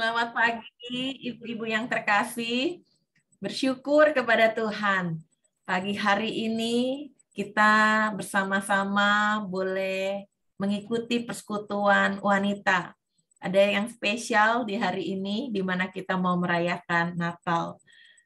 Selamat pagi, ibu-ibu yang terkasih. Bersyukur kepada Tuhan. Pagi hari ini kita bersama-sama boleh mengikuti persekutuan wanita. Ada yang spesial di hari ini, di mana kita mau merayakan Natal.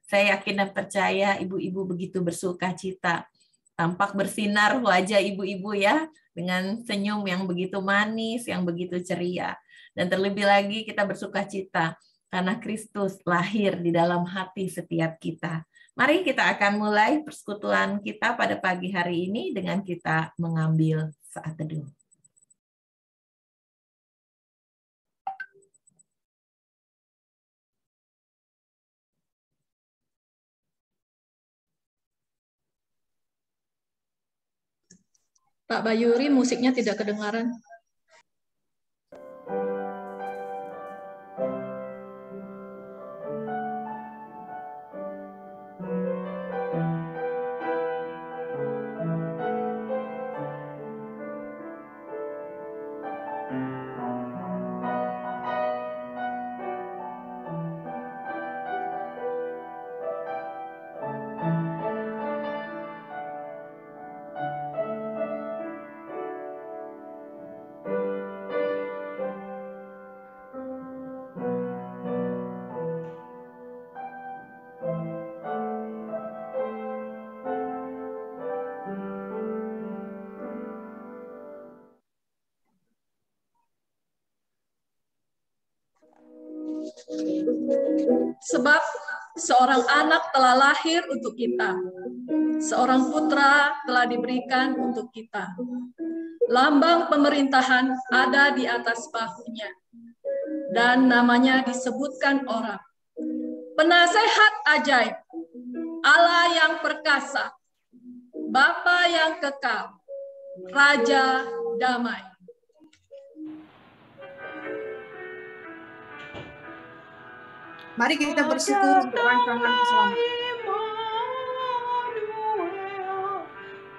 Saya yakin dan percaya ibu-ibu begitu bersuka cita. Tampak bersinar wajah ibu-ibu ya, dengan senyum yang begitu manis, yang begitu ceria. Dan terlebih lagi kita bersuka cita karena Kristus lahir di dalam hati setiap kita. Mari kita akan mulai persekutuan kita pada pagi hari ini dengan kita mengambil saat teduh. Pak Bayuri, musiknya tidak kedengaran. Sebab seorang anak telah lahir untuk kita, seorang putra telah diberikan untuk kita. Lambang pemerintahan ada di atas bahunya, dan namanya disebutkan orang. Penasehat ajaib, Allah yang perkasa, Bapa yang kekal, Raja damai. Mari kita bersyukur untuk rancangan keselamatan.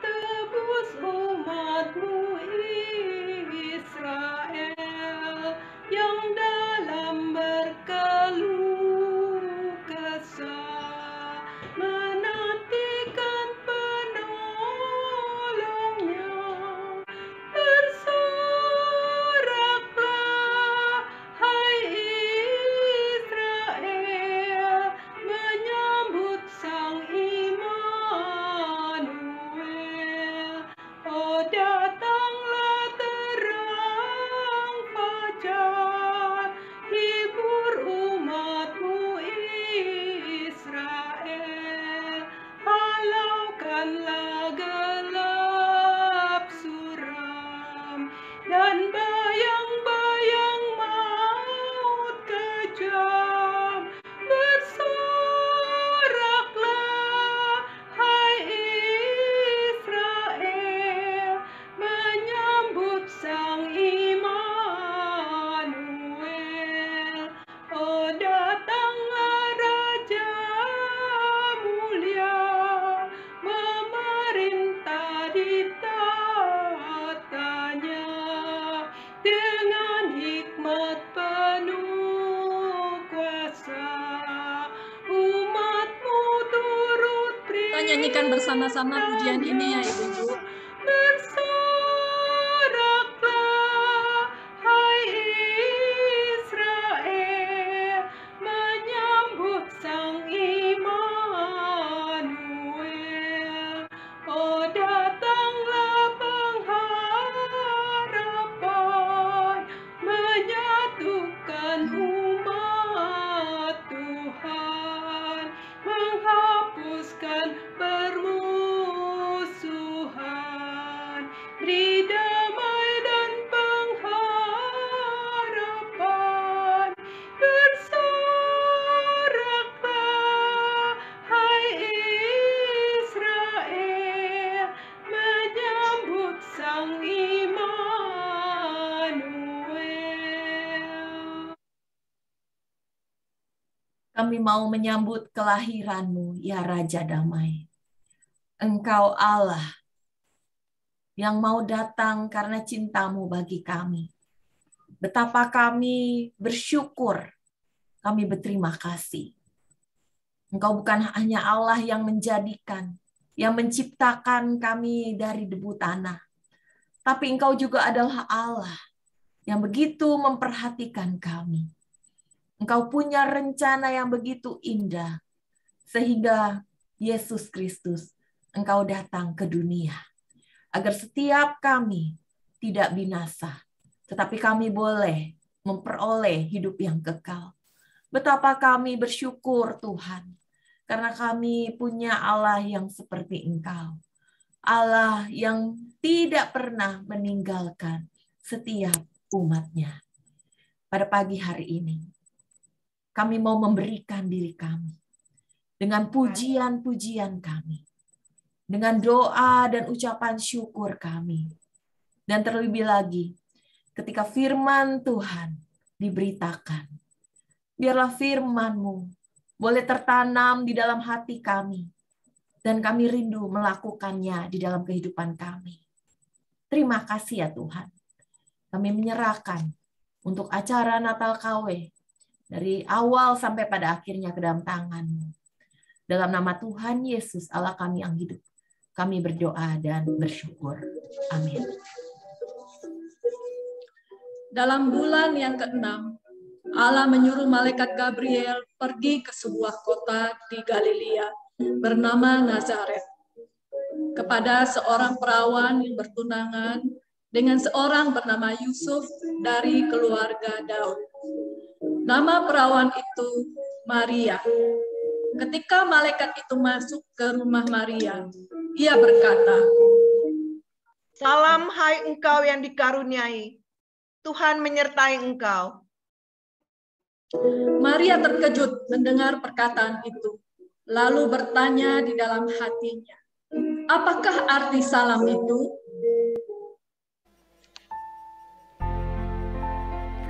Tebus umatmu Israel yang dalam berkeluh kesah menantikan penolongnya. Bersoraklah, hai Israel, menyambut Sang Immanuel. Oh, datanglah terang fajar, hibur umatmu Israel. Halaukanlah gelap suram dan bayang-bayang maut kejam. Bersoraklah, hai Israel, menyambut Sang Immanuel. Oh, datanglah Raja mulia, memerintah di tatanya dengan hikmat penuh kuasa. Umatmu turut Kita nyanyikan bersama-sama pujian ini ya Ibu-ibu. Bersoraklah, hai Israel, menyambut Sang Immanuel. Oh, datanglah pengharapan, menyatukan umat Tuhan, menghapuskan permusuhan, beri damai dan pengharapan. Bersoraklah, hai Israel, menyambut Sang Immanuel. Kami mau menyambut kelahiran-Mu, ya Raja Damai. Engkau Allah yang mau datang karena cinta-Mu bagi kami. Betapa kami bersyukur kami berterima kasih. Engkau bukan hanya Allah yang menjadikan, yang menciptakan kami dari debu tanah, tapi Engkau juga adalah Allah yang begitu memperhatikan kami. Engkau punya rencana yang begitu indah, sehingga Yesus Kristus, Engkau datang ke dunia, agar setiap kami tidak binasa, tetapi kami boleh memperoleh hidup yang kekal. Betapa kami bersyukur Tuhan, karena kami punya Allah yang seperti Engkau. Allah yang tidak pernah meninggalkan setiap umat-Nya. Pada pagi hari ini, kami mau memberikan diri kami dengan pujian-pujian kami, dengan doa dan ucapan syukur kami. Dan terlebih lagi, ketika firman Tuhan diberitakan, biarlah firman-Mu boleh tertanam di dalam hati kami, dan kami rindu melakukannya di dalam kehidupan kami. Terima kasih ya Tuhan. Kami menyerahkan untuk acara Natal KW, dari awal sampai pada akhirnya ke dalam tangan-Mu. Dalam nama Tuhan Yesus, Allah kami yang hidup, kami berdoa dan bersyukur. Amin. Dalam bulan yang ke-6, Allah menyuruh malaikat Gabriel pergi ke sebuah kota di Galilea bernama Nazaret kepada seorang perawan yang bertunangan dengan seorang bernama Yusuf dari keluarga Daud. Nama perawan itu Maria. Ketika malaikat itu masuk ke rumah Maria, ia berkata, Salam hai engkau yang dikaruniai, Tuhan menyertai engkau. Maria terkejut mendengar perkataan itu, lalu bertanya di dalam hatinya, apakah arti salam itu?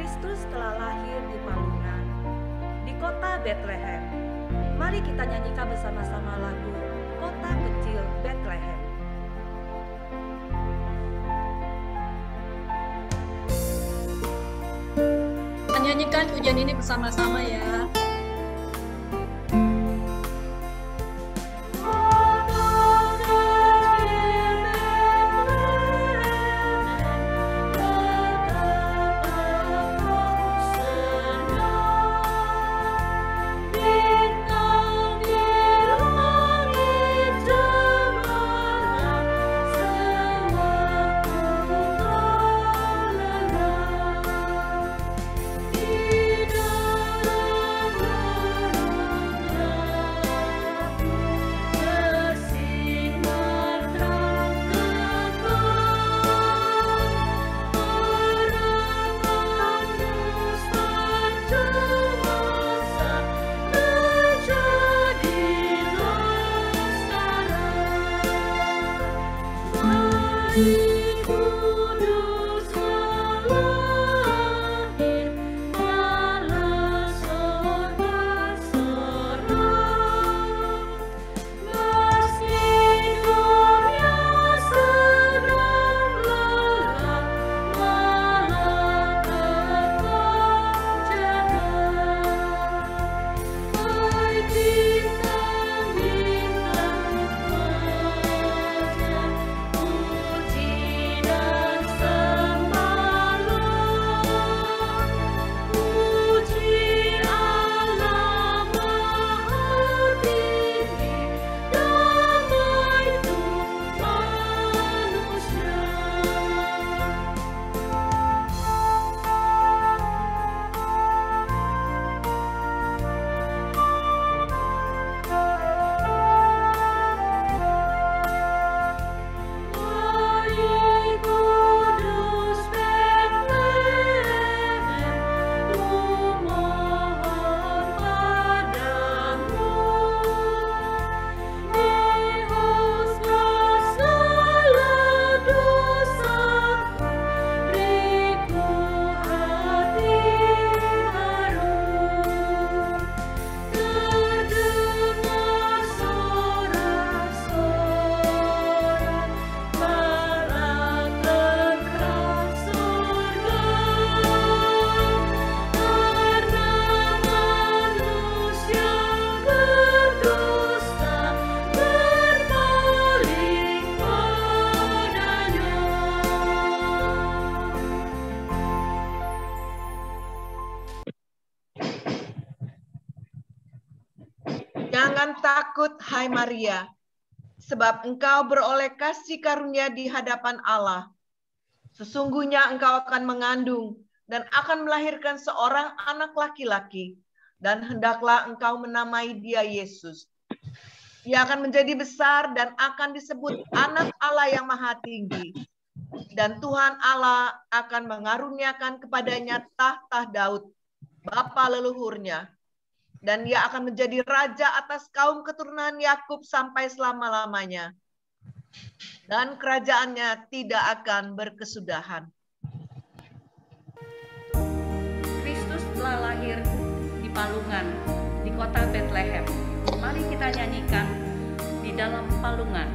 Kristus telah lahir di Palungan, di kota Bethlehem. Mari kita nyanyikan bersama-sama lagu Kota Kecil Bethlehem. Nyanyikan pujian ini bersama-sama ya. Puji Jangan takut, hai Maria, sebab engkau beroleh kasih karunia di hadapan Allah. Sesungguhnya engkau akan mengandung dan akan melahirkan seorang anak laki-laki, dan hendaklah engkau menamai dia Yesus. Ia akan menjadi besar dan akan disebut Anak Allah yang Maha Tinggi. Dan Tuhan Allah akan mengaruniakan kepadanya tahta Daud, bapa leluhurnya. Dan ia akan menjadi raja atas kaum keturunan Yakub sampai selama-lamanya. Dan kerajaannya tidak akan berkesudahan. Kristus telah lahir di palungan, di kota Bethlehem. Mari kita nyanyikan di dalam palungan.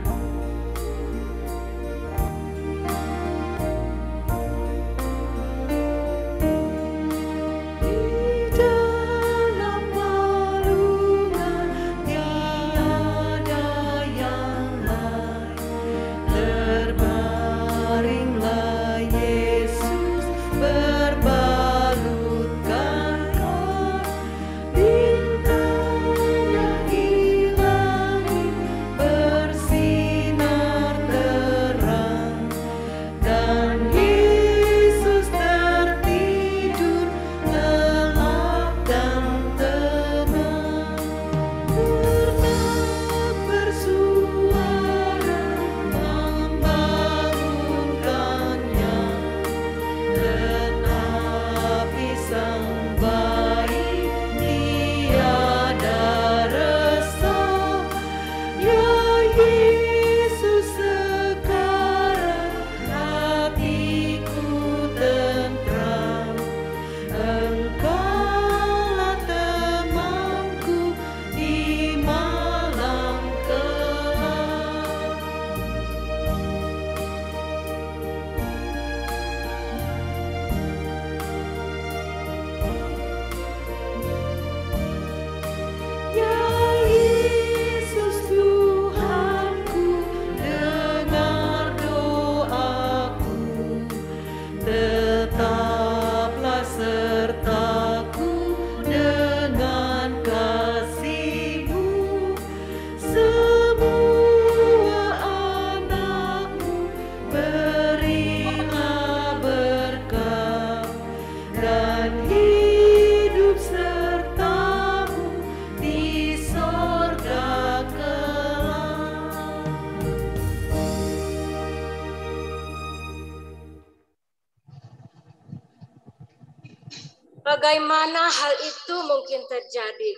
Bagaimana hal itu mungkin terjadi?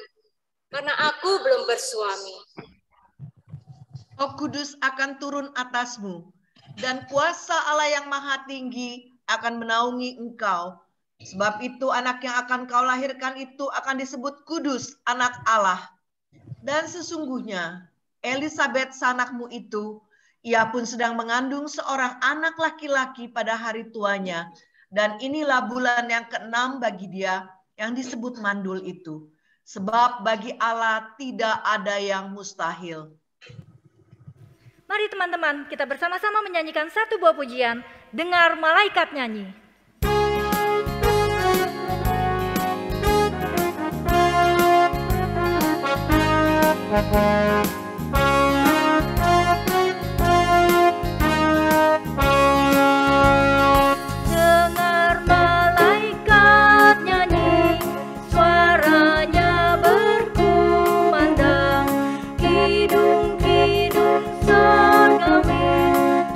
Karena aku belum bersuami. Roh Kudus akan turun atasmu, dan kuasa Allah yang Maha Tinggi akan menaungi engkau. Sebab itu anak yang akan kau lahirkan itu akan disebut kudus, anak Allah. Dan sesungguhnya Elisabet sanakmu itu, ia pun sedang mengandung seorang anak laki-laki pada hari tuanya. Dan inilah bulan yang ke-6 bagi dia yang disebut mandul itu. Sebab bagi Allah tidak ada yang mustahil. Mari teman-teman, kita bersama-sama menyanyikan satu buah pujian, Dengar Malaikat Nyanyi.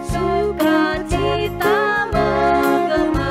Sukacita menggema.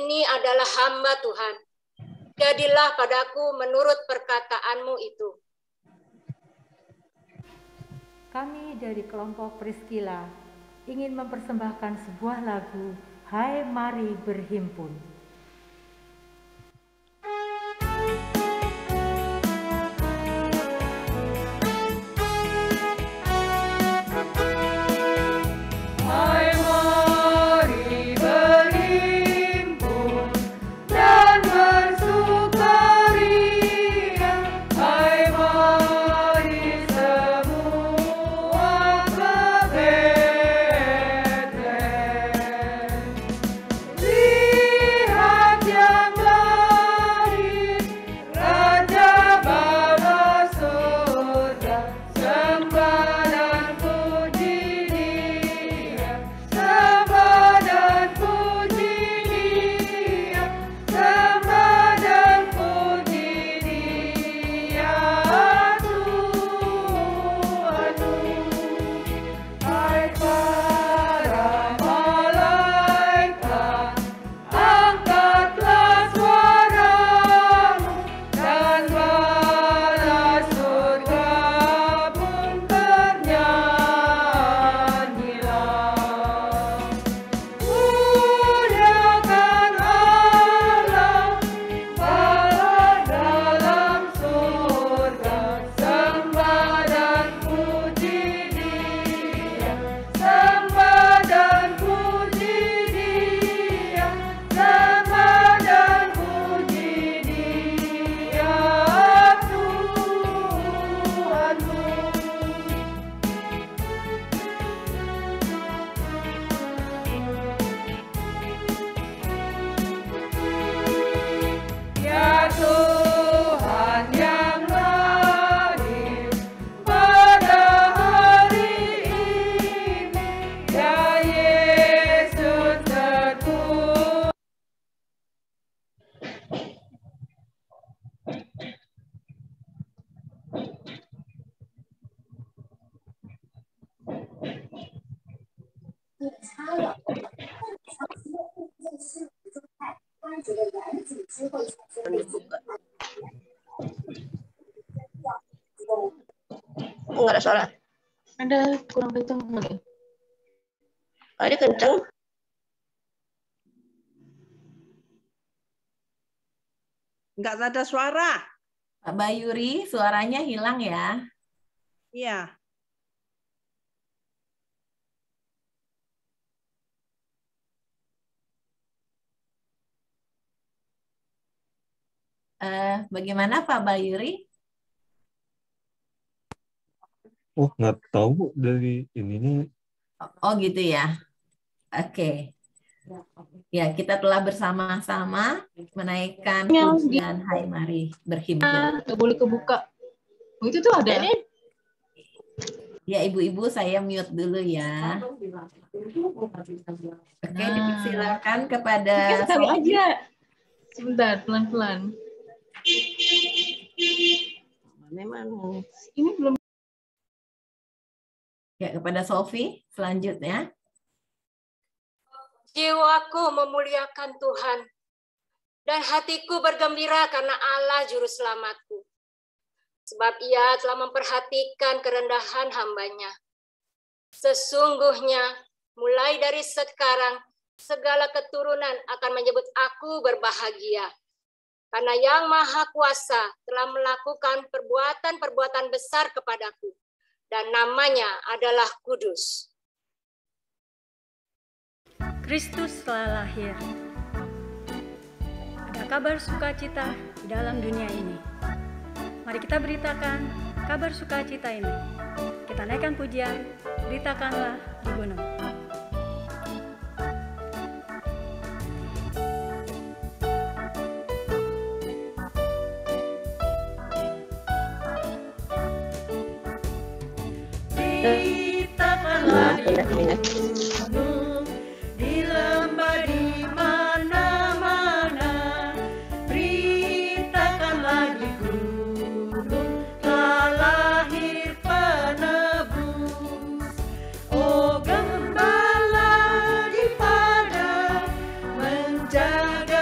ini adalah hamba Tuhan. Jadilah padaku menurut perkataanmu itu. Kami dari kelompok Priscilla ingin mempersembahkan sebuah lagu, Hai Mari Berhimpun. Enggak ada suara. Ada kurang kencang. Ada kencang. Enggak ada suara. Pak Bayuri, suaranya hilang ya? Iya. Bagaimana Pak Bayuri? Oh, nggak tahu dari ininya. Oh gitu ya. Oke. Ya, kita telah bersama-sama menaikkan pujian Hai Mari Berhimpun. Nggak boleh kebuka. Oh, itu tuh ada. Ya, ibu-ibu saya mute dulu ya. Oke, dipersilakan kepada Sekali aja. Sebentar, pelan-pelan. Memang ini belum. Ya, kepada Sofi selanjutnya. Jiwaku memuliakan Tuhan, dan hatiku bergembira karena Allah Juru Selamatku. Sebab Ia telah memperhatikan kerendahan hamba-Nya. Sesungguhnya, mulai dari sekarang, segala keturunan akan menyebut aku berbahagia. Karena Yang Maha Kuasa telah melakukan perbuatan-perbuatan besar kepadaku, dan namanya adalah kudus. Kristus telah lahir. Ada kabar sukacita di dalam dunia ini. Mari kita beritakan kabar sukacita ini. Kita naikkan pujian, beritakanlah di gunung. Beritakanlah di gunung, di lembah di mana-mana, beritakanlah di gunung, telah lahir penebus. Oh gembala di padang, menjaga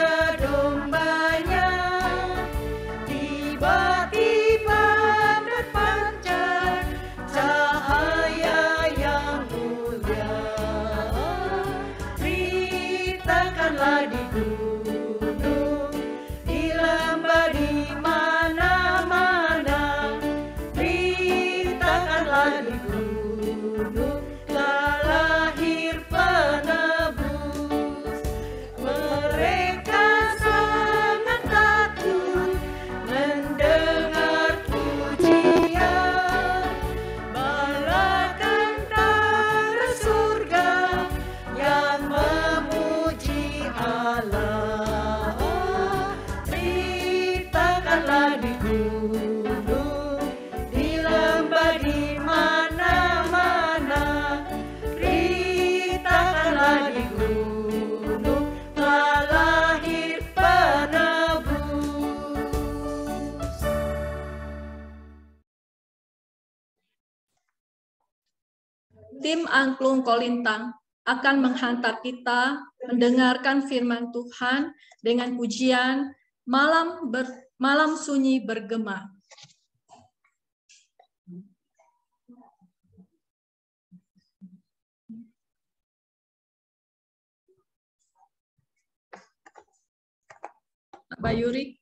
tim Angklung Kolintang akan menghantar kita mendengarkan firman Tuhan dengan pujian Malam Sunyi Bergema. Mbak Yuri.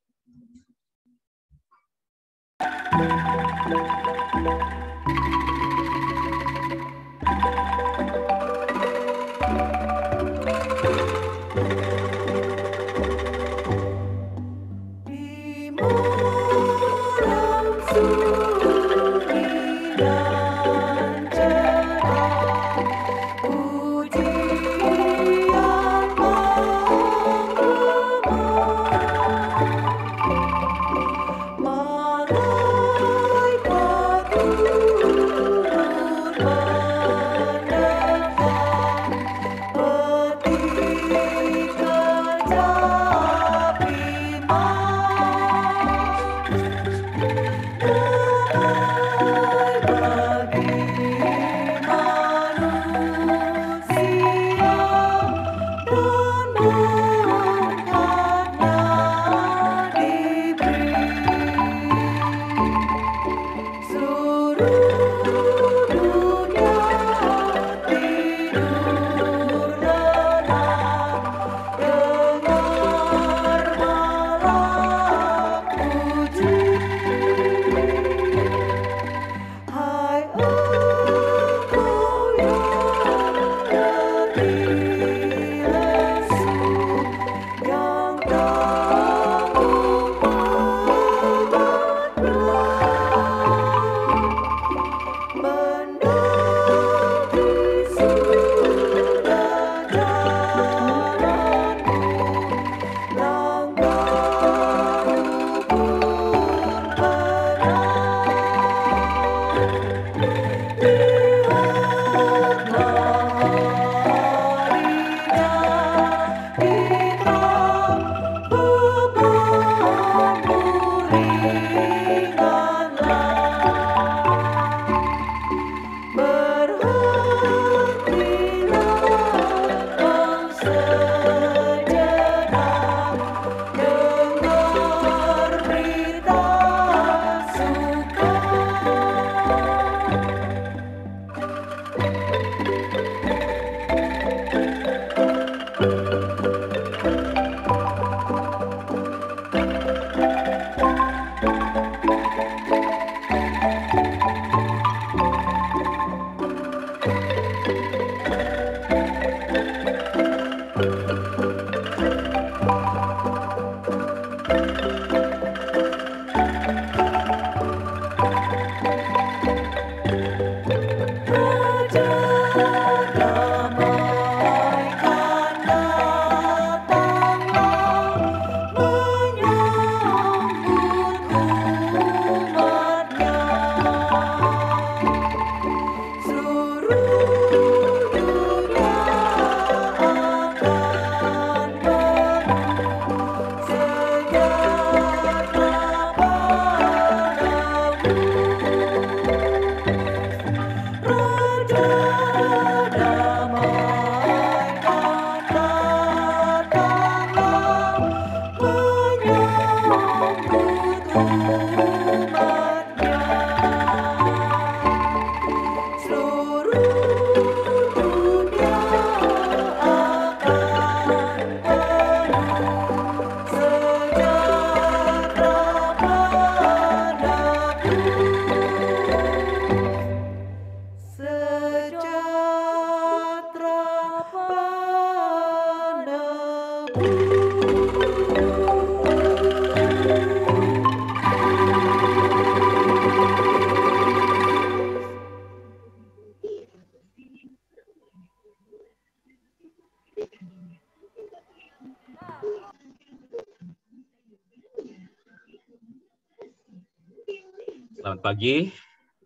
Selamat pagi,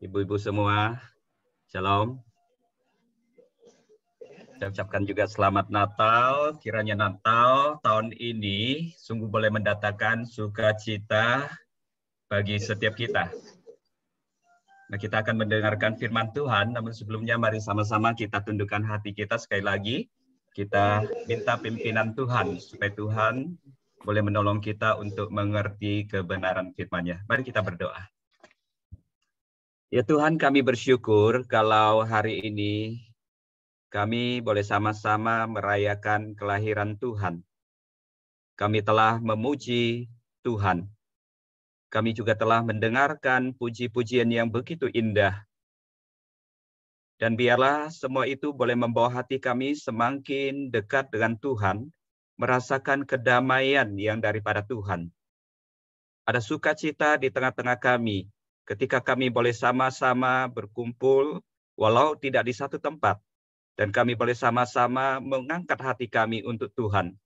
ibu-ibu semua. Shalom. Saya ucapkan juga selamat Natal. Kiranya Natal tahun ini sungguh boleh mendatangkan sukacita bagi setiap kita. Nah, kita akan mendengarkan firman Tuhan, namun sebelumnya mari sama-sama kita tundukkan hati kita sekali lagi. Kita minta pimpinan Tuhan, supaya Tuhan boleh menolong kita untuk mengerti kebenaran firman-Nya. Mari kita berdoa. Ya Tuhan, kami bersyukur kalau hari ini kami boleh sama-sama merayakan kelahiran Tuhan. Kami telah memuji Tuhan. Kami juga telah mendengarkan puji-pujian yang begitu indah. Dan biarlah semua itu boleh membawa hati kami semakin dekat dengan Tuhan, merasakan kedamaian yang daripada Tuhan. Ada sukacita di tengah-tengah kami, ketika kami boleh sama-sama berkumpul, walau tidak di satu tempat, dan kami boleh sama-sama mengangkat hati kami untuk Tuhan.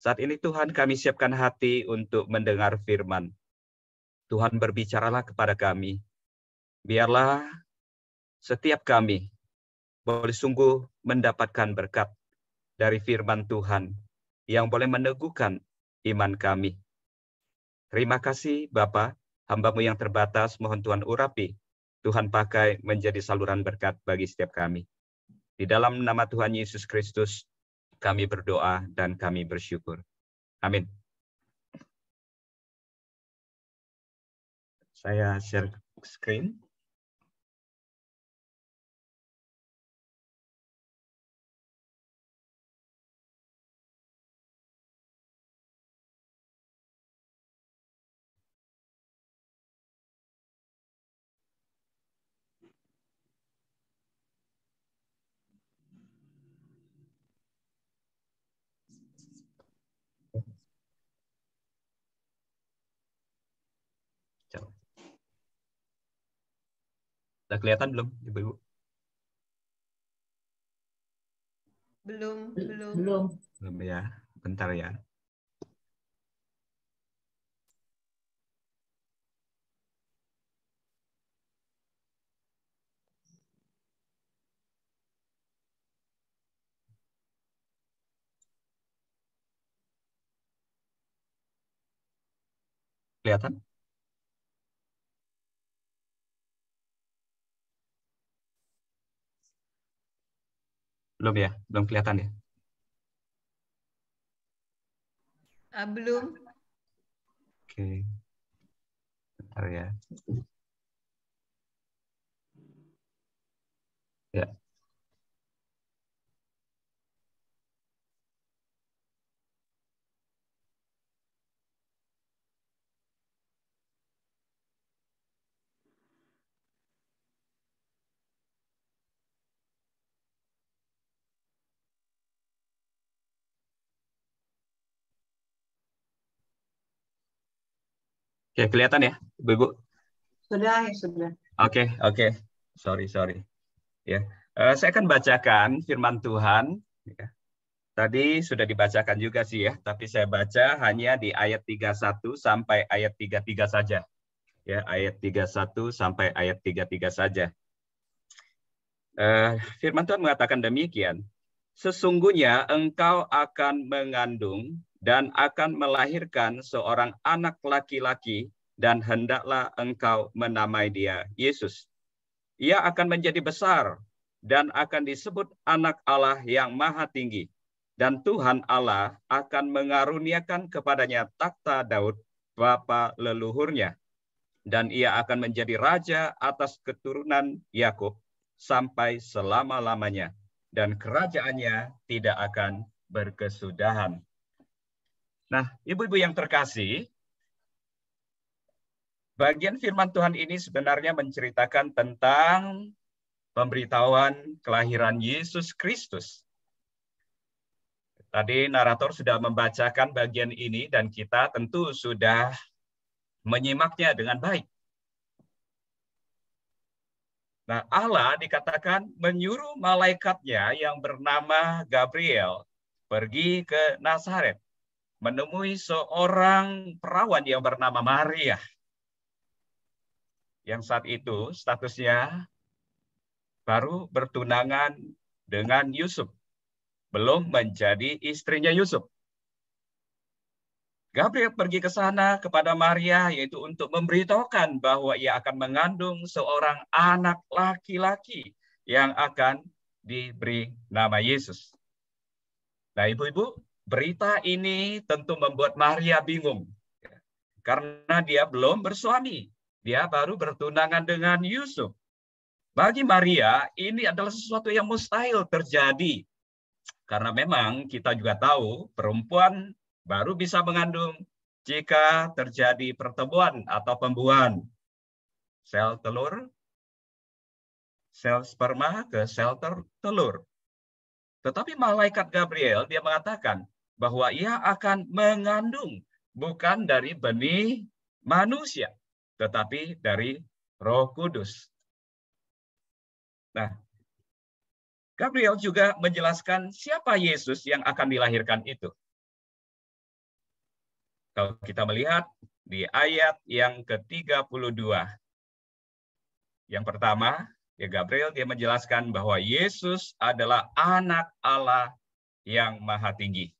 Saat ini Tuhan, kami siapkan hati untuk mendengar firman. Tuhan, berbicaralah kepada kami. Biarlah setiap kami boleh sungguh mendapatkan berkat dari firman Tuhan yang boleh meneguhkan iman kami. Terima kasih Bapa, hamba-Mu yang terbatas, mohon Tuhan urapi. Tuhan pakai menjadi saluran berkat bagi setiap kami. Di dalam nama Tuhan Yesus Kristus, kami berdoa dan kami bersyukur. Amin. Saya share screen. Sudah kelihatan belum, Ibu-Ibu? Belum. Belum ya, bentar ya. Kelihatan? Belum ya? Belum kelihatan ya? Belum. Oke. Bentar ya. Ya. Oke, kelihatan ya, Ibu-Ibu? Sudah, ya sudah. Oke. Sorry. Ya, saya akan bacakan firman Tuhan. Ya. Tadi sudah dibacakan juga sih ya, tapi saya baca hanya di ayat 31 sampai ayat 33 saja. Ya, ayat 31 sampai ayat 33 saja. Firman Tuhan mengatakan demikian. Sesungguhnya engkau akan mengandung dan akan melahirkan seorang anak laki-laki, dan hendaklah engkau menamai dia Yesus. Ia akan menjadi besar dan akan disebut anak Allah yang maha tinggi. Dan Tuhan Allah akan mengaruniakan kepadanya takhta Daud, bapa leluhurnya. Dan ia akan menjadi raja atas keturunan Yakub sampai selama-lamanya. Dan kerajaannya tidak akan berkesudahan. Nah, Ibu-ibu yang terkasih, bagian firman Tuhan ini sebenarnya menceritakan tentang pemberitahuan kelahiran Yesus Kristus. Tadi narator sudah membacakan bagian ini dan kita tentu sudah menyimaknya dengan baik. Nah, Allah dikatakan menyuruh malaikatnya yang bernama Gabriel pergi ke Nazaret, menemui seorang perawan yang bernama Maria, yang saat itu statusnya baru bertunangan dengan Yusuf, belum menjadi istrinya Yusuf. Gabriel pergi ke sana kepada Maria, yaitu untuk memberitahukan bahwa ia akan mengandung seorang anak laki-laki yang akan diberi nama Yesus. Nah, ibu-ibu, berita ini tentu membuat Maria bingung. Karena dia belum bersuami. Dia baru bertunangan dengan Yusuf. Bagi Maria, ini adalah sesuatu yang mustahil terjadi. Karena memang kita juga tahu perempuan baru bisa mengandung jika terjadi pertemuan atau pembuahan sel telur, sel sperma ke sel telur. Tetapi malaikat Gabriel dia mengatakan bahwa ia akan mengandung bukan dari benih manusia, tetapi dari Roh Kudus. Nah, Gabriel juga menjelaskan siapa Yesus yang akan dilahirkan itu. Kalau kita melihat di ayat yang ke-32. Yang pertama, ya Gabriel dia menjelaskan bahwa Yesus adalah anak Allah yang Maha Tinggi.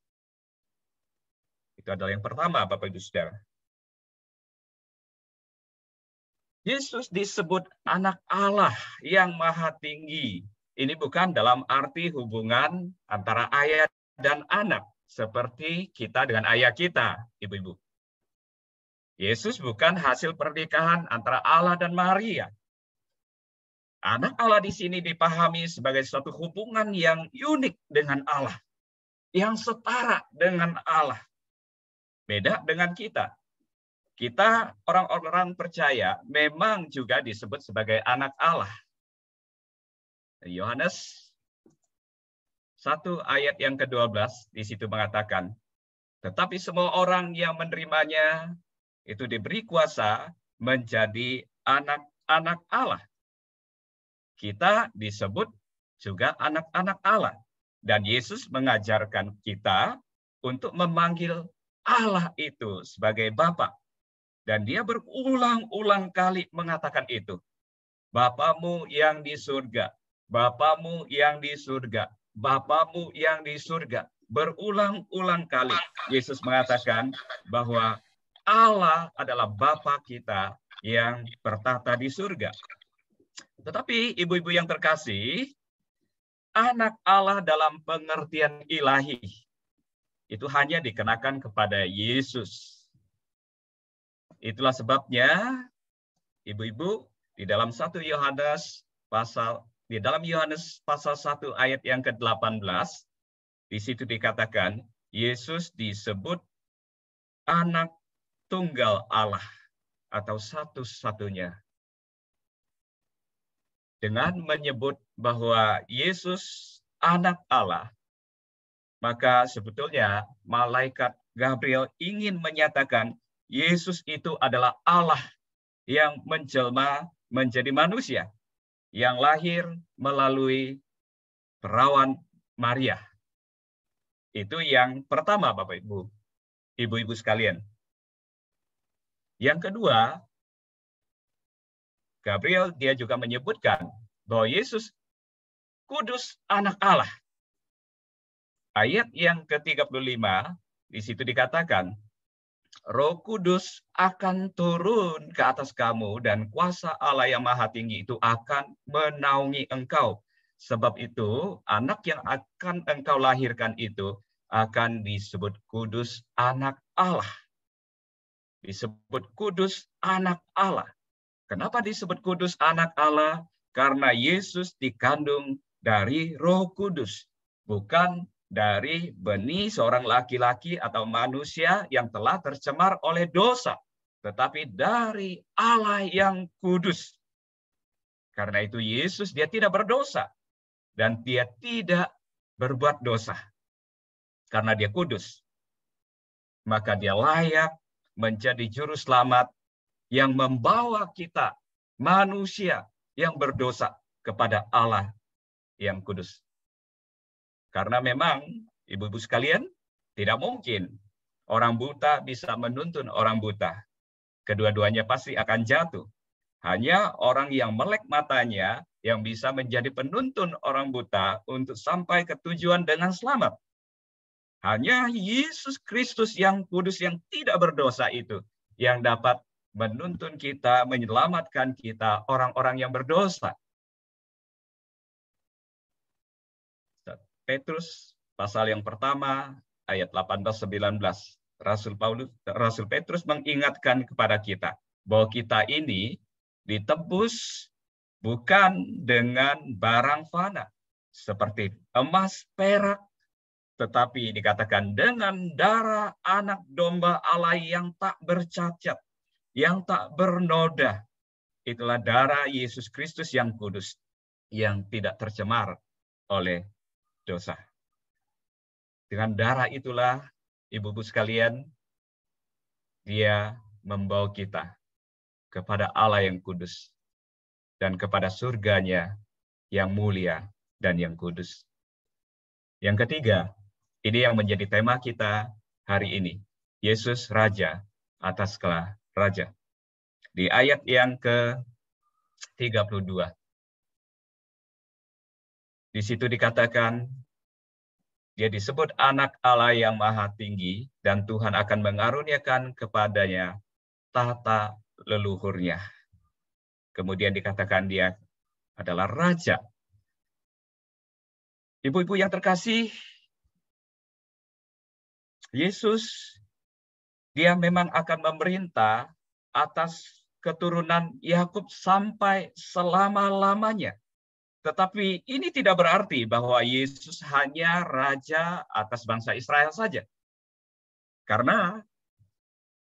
Itu adalah yang pertama, Bapak Ibu Saudara. Yesus disebut anak Allah yang Maha Tinggi. Ini bukan dalam arti hubungan antara ayah dan anak, seperti kita dengan ayah kita, ibu-ibu. Yesus bukan hasil pernikahan antara Allah dan Maria. Anak Allah di sini dipahami sebagai suatu hubungan yang unik dengan Allah, yang setara dengan Allah. Beda dengan kita. Kita orang-orang percaya memang juga disebut sebagai anak Allah. Yohanes 1 ayat yang ke-12 di situ mengatakan, tetapi semua orang yang menerimanya itu diberi kuasa menjadi anak-anak Allah. Kita disebut juga anak-anak Allah. Dan Yesus mengajarkan kita untuk memanggil Allah itu sebagai Bapa. Dan dia berulang-ulang kali mengatakan itu. Bapamu yang di surga, Bapamu yang di surga, Bapamu yang di surga. Berulang-ulang kali Yesus mengatakan bahwa Allah adalah Bapa kita yang bertata di surga. Tetapi ibu-ibu yang terkasih, anak Allah dalam pengertian ilahi itu hanya dikenakan kepada Yesus. Itulah sebabnya ibu-ibu di dalam 1 Yohanes pasal 1 ayat yang ke-18 di situ dikatakan Yesus disebut anak tunggal Allah atau satu-satunya. Dengan menyebut bahwa Yesus anak Allah, maka sebetulnya malaikat Gabriel ingin menyatakan Yesus itu adalah Allah yang menjelma menjadi manusia, yang lahir melalui perawan Maria. Itu yang pertama, Bapak Ibu, ibu-ibu sekalian. Yang kedua, Gabriel dia juga menyebutkan bahwa Yesus kudus anak Allah. Ayat yang ke-35 di situ dikatakan, Roh Kudus akan turun ke atas kamu dan kuasa Allah yang Maha Tinggi itu akan menaungi engkau. Sebab itu anak yang akan engkau lahirkan itu akan disebut kudus anak Allah. Disebut kudus anak Allah. Kenapa disebut kudus anak Allah? Karena Yesus dikandung dari Roh Kudus, bukan dari benih seorang laki-laki atau manusia yang telah tercemar oleh dosa, tetapi dari Allah yang kudus. Karena itu Yesus dia tidak berdosa dan dia tidak berbuat dosa. Karena dia kudus, maka dia layak menjadi juru selamat yang membawa kita manusia yang berdosa kepada Allah yang kudus. Karena memang, ibu-ibu sekalian, tidak mungkin orang buta bisa menuntun orang buta. Kedua-duanya pasti akan jatuh. Hanya orang yang melek matanya yang bisa menjadi penuntun orang buta untuk sampai ke tujuan dengan selamat. Hanya Yesus Kristus yang kudus, yang tidak berdosa itu, yang dapat menuntun kita, menyelamatkan kita, orang-orang yang berdosa. Petrus pasal yang pertama ayat 18-19. Rasul Petrus mengingatkan kepada kita bahwa kita ini ditebus bukan dengan barang fana seperti emas, perak, tetapi dikatakan dengan darah anak domba Allah yang tak bercacat, yang tak bernoda. Itulah darah Yesus Kristus yang kudus, yang tidak tercemar oleh dosa. Dengan darah itulah, ibu-ibu sekalian, dia membawa kita kepada Allah yang kudus dan kepada surganya yang mulia dan yang kudus. Yang ketiga, ini yang menjadi tema kita hari ini. Yesus Raja atas segala raja. Di ayat yang ke-32. Di situ dikatakan, dia disebut anak Allah yang maha tinggi, dan Tuhan akan mengaruniakan kepadanya tahta leluhurnya. Kemudian dikatakan dia adalah raja. Ibu-ibu yang terkasih, Yesus, dia memang akan memerintah atas keturunan Yakub sampai selama-lamanya. Tetapi ini tidak berarti bahwa Yesus hanya raja atas bangsa Israel saja. Karena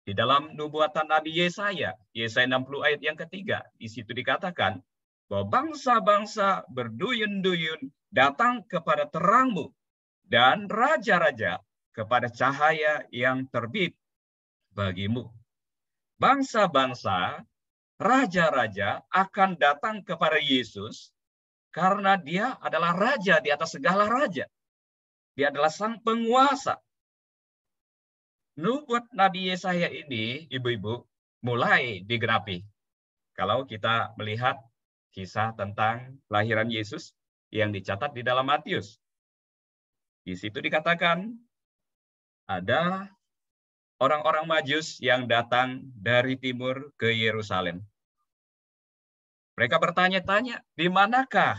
di dalam nubuatan Nabi Yesaya 60 ayat yang ketiga, di situ dikatakan bahwa bangsa-bangsa berduyun-duyun datang kepada terangmu, dan raja-raja kepada cahaya yang terbit bagimu. Bangsa-bangsa, raja-raja akan datang kepada Yesus karena dia adalah raja di atas segala raja. Dia adalah sang penguasa. Nubuat Nabi Yesaya ini, ibu-ibu, mulai digenapi. Kalau kita melihat kisah tentang kelahiran Yesus yang dicatat di dalam Matius. Di situ dikatakan, ada orang-orang Majus yang datang dari timur ke Yerusalem. Mereka bertanya-tanya, di manakah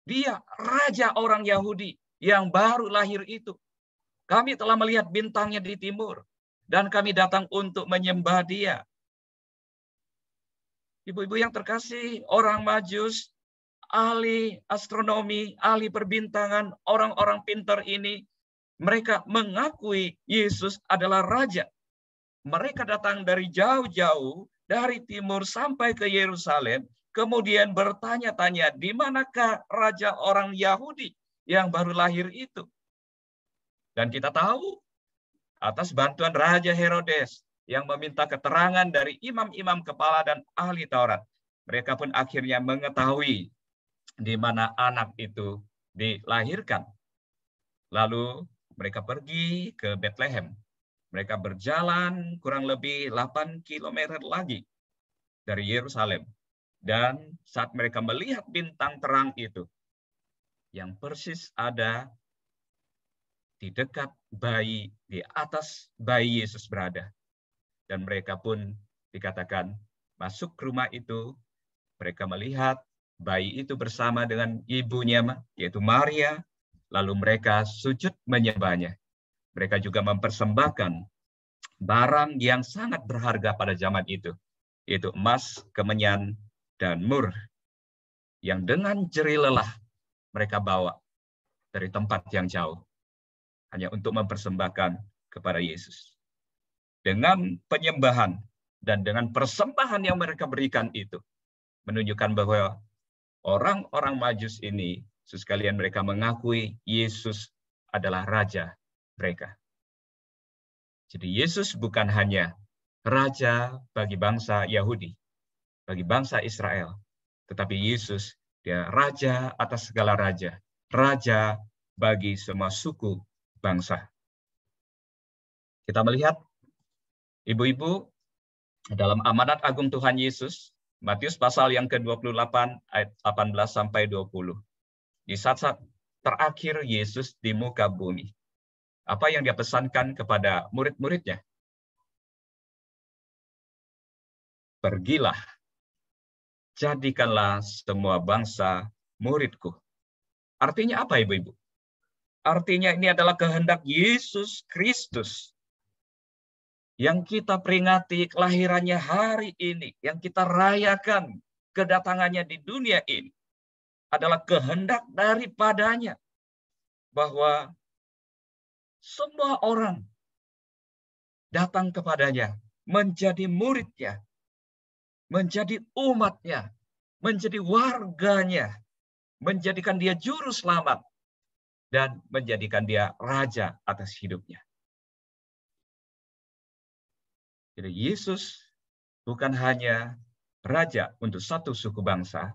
dia raja orang Yahudi yang baru lahir itu? Kami telah melihat bintangnya di timur, dan kami datang untuk menyembah dia. Ibu-ibu yang terkasih, orang Majus, ahli astronomi, ahli perbintangan, orang-orang pintar ini, mereka mengakui Yesus adalah raja. Mereka datang dari jauh-jauh, dari timur sampai ke Yerusalem, kemudian bertanya-tanya, di manakah raja orang Yahudi yang baru lahir itu? Dan kita tahu, atas bantuan Raja Herodes yang meminta keterangan dari imam-imam kepala dan ahli Taurat, mereka pun akhirnya mengetahui di mana anak itu dilahirkan. Lalu mereka pergi ke Bethlehem. Mereka berjalan kurang lebih 8 km lagi dari Yerusalem. Dan saat mereka melihat bintang terang itu, yang persis ada di dekat bayi, di atas bayi Yesus berada. Dan mereka pun dikatakan masuk ke rumah itu, mereka melihat bayi itu bersama dengan ibunya, yaitu Maria, lalu mereka sujud menyembahnya. Mereka juga mempersembahkan barang yang sangat berharga pada zaman itu, yaitu emas, kemenyan, dan mur, yang dengan jerih lelah mereka bawa dari tempat yang jauh, hanya untuk mempersembahkan kepada Yesus. Dengan penyembahan dan dengan persembahan yang mereka berikan itu, menunjukkan bahwa orang-orang Majus ini, sekalian mereka mengakui Yesus adalah raja mereka. Jadi Yesus bukan hanya raja bagi bangsa Yahudi, bagi bangsa Israel, tetapi Yesus dia raja atas segala raja, raja bagi semua suku bangsa. Kita melihat, ibu-ibu, dalam amanat agung Tuhan Yesus, Matius pasal yang ke-28 ayat 18-20. Di saat-saat terakhir Yesus di muka bumi, Apa yang dia pesankan kepada murid-muridnya? Pergilah, jadikanlah semua bangsa muridku. Artinya apa, Ibu-ibu? Artinya ini adalah kehendak Yesus Kristus yang kita peringati kelahirannya hari ini, yang kita rayakan kedatangannya di dunia ini, adalah kehendak daripadanya bahwa semua orang datang kepadanya, menjadi muridnya, menjadi umatnya, menjadi warganya, menjadikan dia juru selamat, dan menjadikan dia raja atas hidupnya. Jadi Yesus bukan hanya raja untuk satu suku bangsa,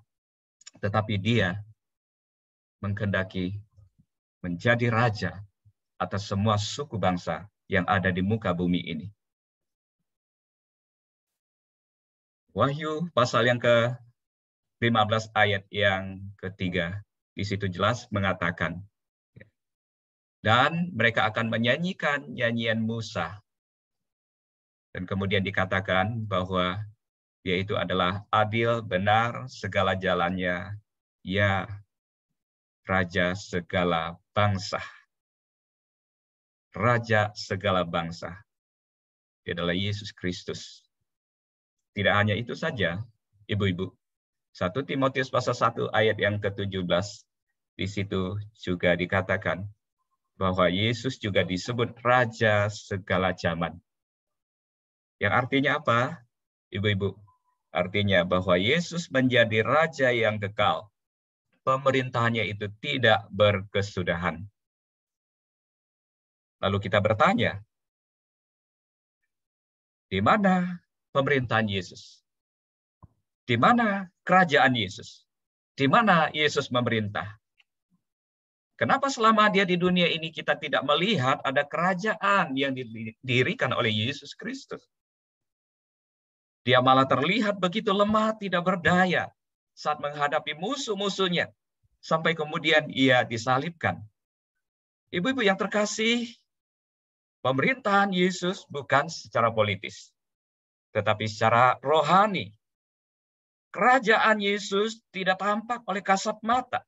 tetapi dia menghendaki menjadi raja atas semua suku bangsa yang ada di muka bumi ini. Wahyu pasal yang ke-15 ayat yang ketiga, di situ jelas mengatakan, dan mereka akan menyanyikan nyanyian Musa. Dan kemudian dikatakan bahwa dia itu adalah adil, benar, segala jalannya, ya Raja segala bangsa. Raja segala bangsa. Dia adalah Yesus Kristus. Tidak hanya itu saja, Ibu-ibu. 1 Timotius pasal 1 ayat yang ke-17, di situ juga dikatakan bahwa Yesus juga disebut Raja segala zaman. Yang artinya apa, Ibu-ibu? Artinya bahwa Yesus menjadi Raja yang kekal. Pemerintahannya itu tidak berkesudahan. Lalu kita bertanya, di mana pemerintahan Yesus? Di mana kerajaan Yesus? Di mana Yesus memerintah? Kenapa selama dia di dunia ini kita tidak melihat ada kerajaan yang didirikan oleh Yesus Kristus? Dia malah terlihat begitu lemah, tidak berdaya saat menghadapi musuh-musuhnya, sampai kemudian ia disalibkan. Ibu-ibu yang terkasih, pemerintahan Yesus bukan secara politis, tetapi secara rohani. Kerajaan Yesus tidak tampak oleh kasat mata,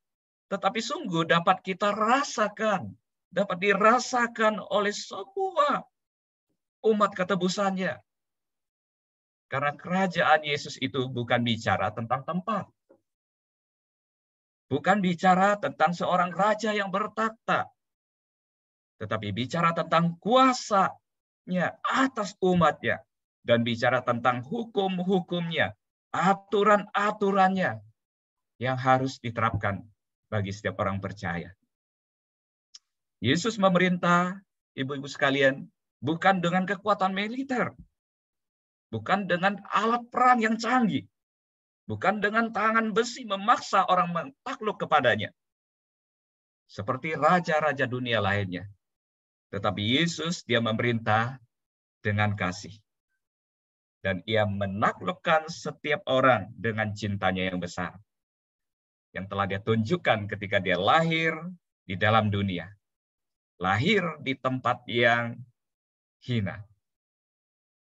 tetapi sungguh dapat kita rasakan, dapat dirasakan oleh semua umat ketebusannya. Karena kerajaan Yesus itu bukan bicara tentang tempat. Bukan bicara tentang seorang raja yang bertakhta. Tetapi bicara tentang kuasanya atas umatnya. Dan bicara tentang hukum-hukumnya, aturan-aturannya yang harus diterapkan bagi setiap orang percaya. Yesus memerintah, ibu-ibu sekalian, bukan dengan kekuatan militer, bukan dengan alat perang yang canggih, bukan dengan tangan besi memaksa orang mentakluk kepadanya, seperti raja-raja dunia lainnya. Tetapi Yesus, dia memerintah dengan kasih. Dan ia menaklukkan setiap orang dengan cintanya yang besar, yang telah dia tunjukkan ketika dia lahir di dalam dunia. Lahir di tempat yang hina.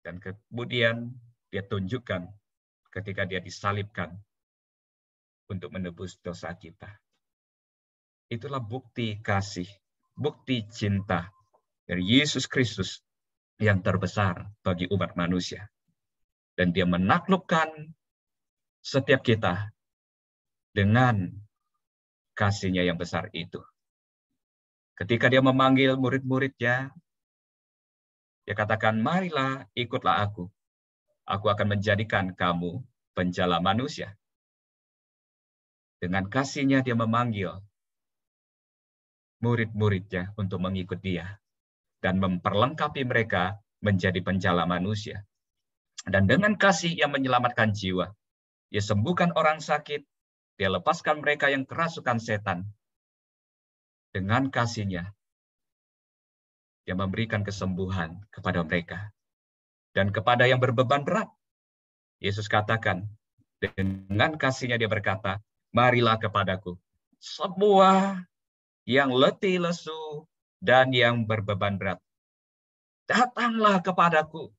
Dan kemudian dia tunjukkan ketika dia disalibkan untuk menebus dosa kita. Itulah bukti kasih, bukti cinta dari Yesus Kristus yang terbesar bagi umat manusia. Dan dia menaklukkan setiap kita dengan kasih-Nya yang besar itu. Ketika dia memanggil murid-muridnya, dia katakan, marilah ikutlah aku. Aku akan menjadikan kamu penjala manusia. Dengan kasih-Nya dia memanggil murid-muridnya untuk mengikut dia. Dan memperlengkapi mereka menjadi penjala manusia. Dan dengan kasih yang menyelamatkan jiwa, dia sembuhkan orang sakit, dia lepaskan mereka yang kerasukan setan. Dengan kasih-Nya, dia memberikan kesembuhan kepada mereka. Dan kepada yang berbeban berat, Yesus katakan, dengan kasih-Nya dia berkata, marilah kepadaku, semua yang letih lesu dan yang berbeban berat. Datanglah kepadaku,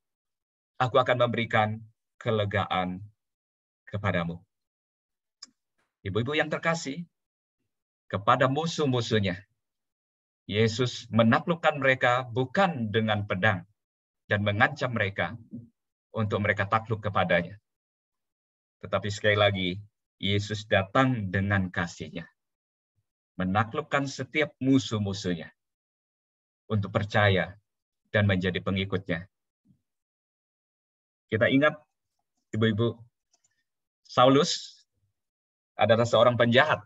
aku akan memberikan kelegaan kepadamu. Ibu-ibu yang terkasih, kepada musuh-musuhnya, Yesus menaklukkan mereka bukan dengan pedang dan mengancam mereka untuk mereka takluk kepadanya. Tetapi sekali lagi, Yesus datang dengan kasih-Nya, menaklukkan setiap musuh-musuhnya untuk percaya dan menjadi pengikutnya. Kita ingat, ibu-ibu, Saulus adalah seorang penjahat.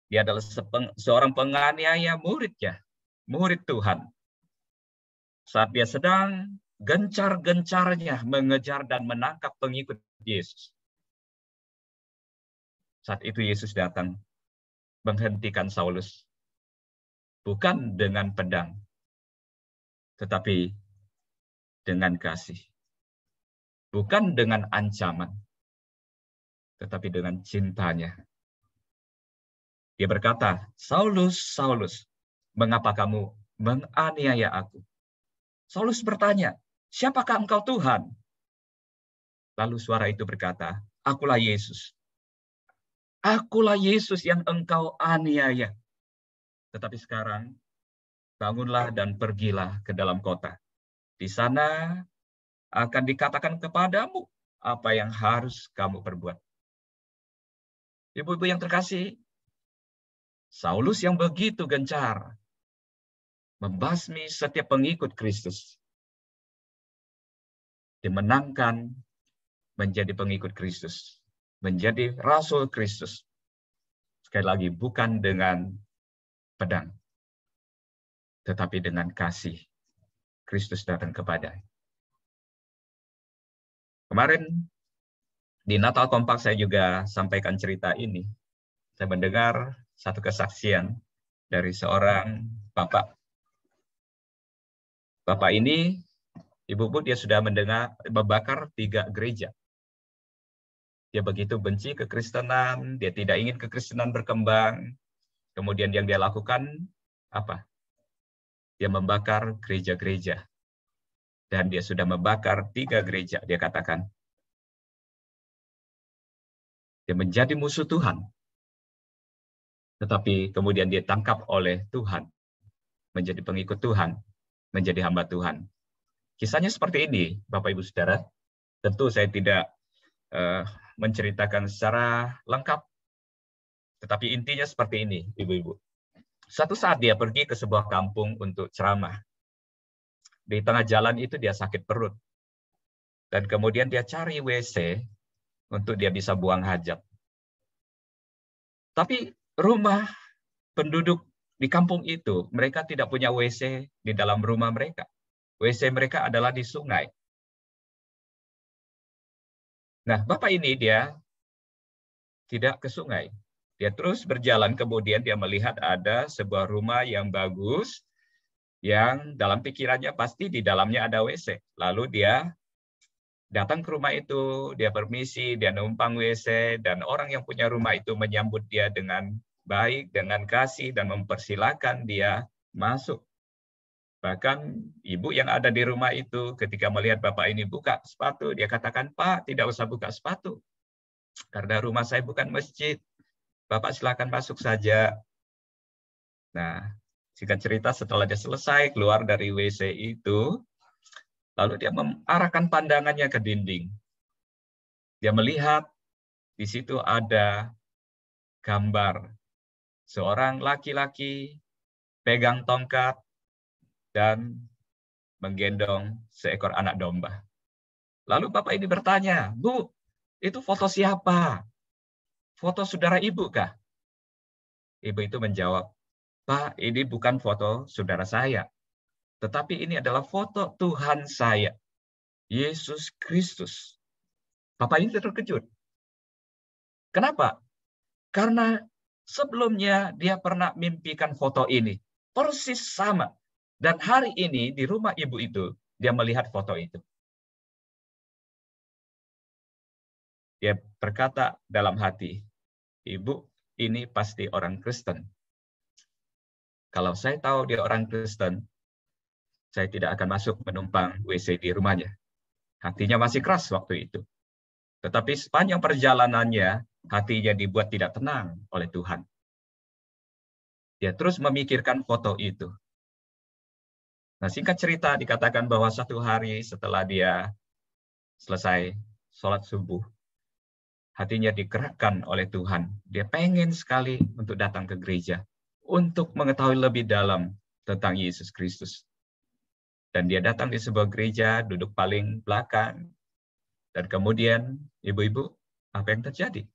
Dia adalah seorang penganiaya muridnya, murid Tuhan. Saat dia sedang gencar-gencarnya mengejar dan menangkap pengikut Yesus. Saat itu Yesus datang menghentikan Saulus. Bukan dengan pedang, tetapi dengan kasih. Bukan dengan ancaman, tetapi dengan cintanya. Dia berkata, Saulus, Saulus, mengapa kamu menganiaya aku? Saulus bertanya, siapakah engkau Tuhan? Lalu suara itu berkata, akulah Yesus. Akulah Yesus yang engkau aniaya. Tetapi sekarang, bangunlah dan pergilah ke dalam kota. Di sana akan dikatakan kepadamu apa yang harus kamu perbuat. Ibu-ibu yang terkasih, Saulus yang begitu gencar membasmi setiap pengikut Kristus, dimenangkan menjadi pengikut Kristus, menjadi rasul Kristus. Sekali lagi, bukan dengan pedang, tetapi dengan kasih. Kristus datang kepada. Kemarin di Natal Kompak saya juga sampaikan cerita ini. Saya mendengar satu kesaksian dari seorang bapak. Bapak ini, ibu-ibu, dia sudah membakar 3 gereja. Dia begitu benci kekristenan, dia tidak ingin kekristenan berkembang. Kemudian yang dia lakukan apa? Dia membakar gereja-gereja. Dan dia sudah membakar 3 gereja, dia katakan. Dia menjadi musuh Tuhan. Tetapi kemudian dia tangkap oleh Tuhan. Menjadi pengikut Tuhan. Menjadi hamba Tuhan. Kisahnya seperti ini, Bapak Ibu Saudara. Tentu saya tidak menceritakan secara lengkap. Tetapi intinya seperti ini, Ibu-ibu. Suatu saat dia pergi ke sebuah kampung untuk ceramah. Di tengah jalan itu dia sakit perut. Dan kemudian dia cari WC untuk dia bisa buang hajat. Tapi rumah penduduk di kampung itu, mereka tidak punya WC di dalam rumah mereka. WC mereka adalah di sungai. Nah, Bapak ini dia tidak ke sungai. Dia terus berjalan, kemudian dia melihat ada sebuah rumah yang bagus, yang dalam pikirannya pasti di dalamnya ada WC. Lalu dia datang ke rumah itu, dia permisi, dia numpang WC, dan orang yang punya rumah itu menyambut dia dengan baik, dengan kasih, dan mempersilahkan dia masuk. Bahkan ibu yang ada di rumah itu ketika melihat bapak ini buka sepatu, dia katakan, Pak, tidak usah buka sepatu. Karena rumah saya bukan masjid. Bapak silakan masuk saja. Nah, singkat cerita setelah dia selesai keluar dari WC itu, lalu dia mengarahkan pandangannya ke dinding. Dia melihat di situ ada gambar seorang laki-laki pegang tongkat dan menggendong seekor anak domba. Lalu bapak ini bertanya, Bu, itu foto siapa? Foto saudara ibu kah? Ibu itu menjawab, Pak, ini bukan foto saudara saya. Tetapi ini adalah foto Tuhan saya, Yesus Kristus. Bapak ini terkejut. Kenapa? Karena sebelumnya dia pernah mimpikan foto ini. Persis sama. Dan hari ini di rumah ibu itu, dia melihat foto itu. Dia berkata dalam hati, Ibu, ini pasti orang Kristen. Kalau saya tahu dia orang Kristen, saya tidak akan masuk menumpang WC di rumahnya. Hatinya masih keras waktu itu. Tetapi sepanjang perjalanannya, hatinya dibuat tidak tenang oleh Tuhan. Dia terus memikirkan foto itu. Nah, singkat cerita dikatakan bahwa satu hari setelah dia selesai sholat subuh, hatinya digerakkan oleh Tuhan. Dia pengen sekali untuk datang ke gereja, untuk mengetahui lebih dalam tentang Yesus Kristus. Dan dia datang di sebuah gereja, duduk paling belakang. Dan kemudian, ibu-ibu, apa yang terjadi?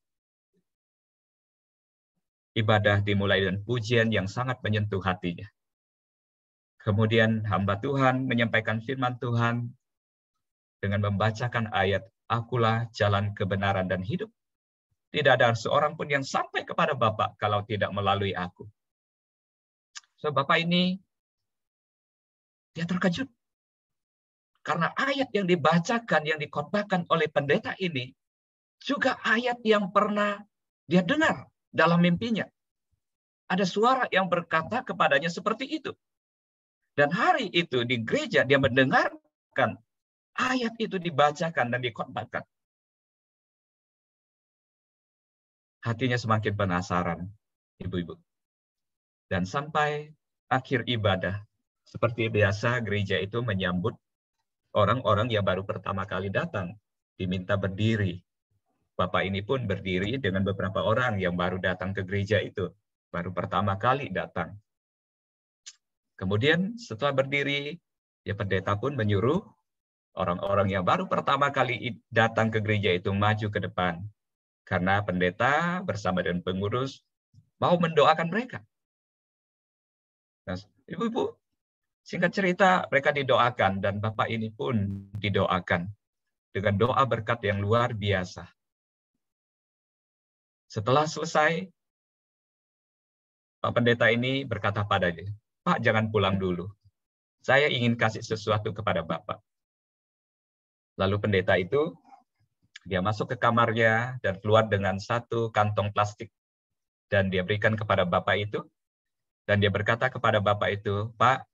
Ibadah dimulai dengan pujian yang sangat menyentuh hatinya. Kemudian hamba Tuhan menyampaikan firman Tuhan dengan membacakan ayat, "Akulah jalan kebenaran dan hidup. Tidak ada seorang pun yang sampai kepada Bapa kalau tidak melalui aku." So, Bapak ini, dia terkejut. Karena ayat yang dibacakan, yang dikhotbahkan oleh pendeta ini, juga ayat yang pernah dia dengar dalam mimpinya. Ada suara yang berkata kepadanya seperti itu. Dan hari itu di gereja dia mendengarkan ayat itu dibacakan dan dikhotbahkan. Hatinya semakin penasaran, ibu-ibu. Dan sampai akhir ibadah, seperti biasa gereja itu menyambut orang-orang yang baru pertama kali datang, diminta berdiri. Bapak ini pun berdiri dengan beberapa orang yang baru datang ke gereja itu, baru pertama kali datang. Kemudian setelah berdiri, ya pendeta pun menyuruh orang-orang yang baru pertama kali datang ke gereja itu maju ke depan. Karena pendeta bersama dengan pengurus mau mendoakan mereka. Nah, ibu-ibu, singkat cerita, mereka didoakan dan Bapak ini pun didoakan dengan doa berkat yang luar biasa. Setelah selesai, Pak Pendeta ini berkata padanya, "Pak, jangan pulang dulu. Saya ingin kasih sesuatu kepada Bapak." Lalu pendeta itu, dia masuk ke kamarnya dan keluar dengan satu kantong plastik. Dan dia berikan kepada Bapak itu. Dan dia berkata kepada Bapak itu, "Pak,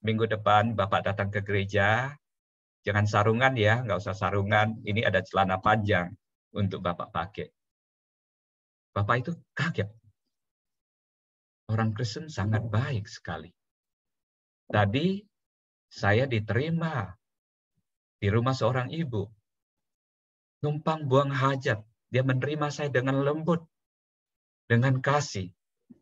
minggu depan Bapak datang ke gereja, jangan sarungan ya, nggak usah sarungan. Ini ada celana panjang untuk Bapak pakai." Bapak itu kaget. Orang Kristen sangat baik sekali. Tadi saya diterima di rumah seorang ibu. Numpang buang hajat. Dia menerima saya dengan lembut, dengan kasih.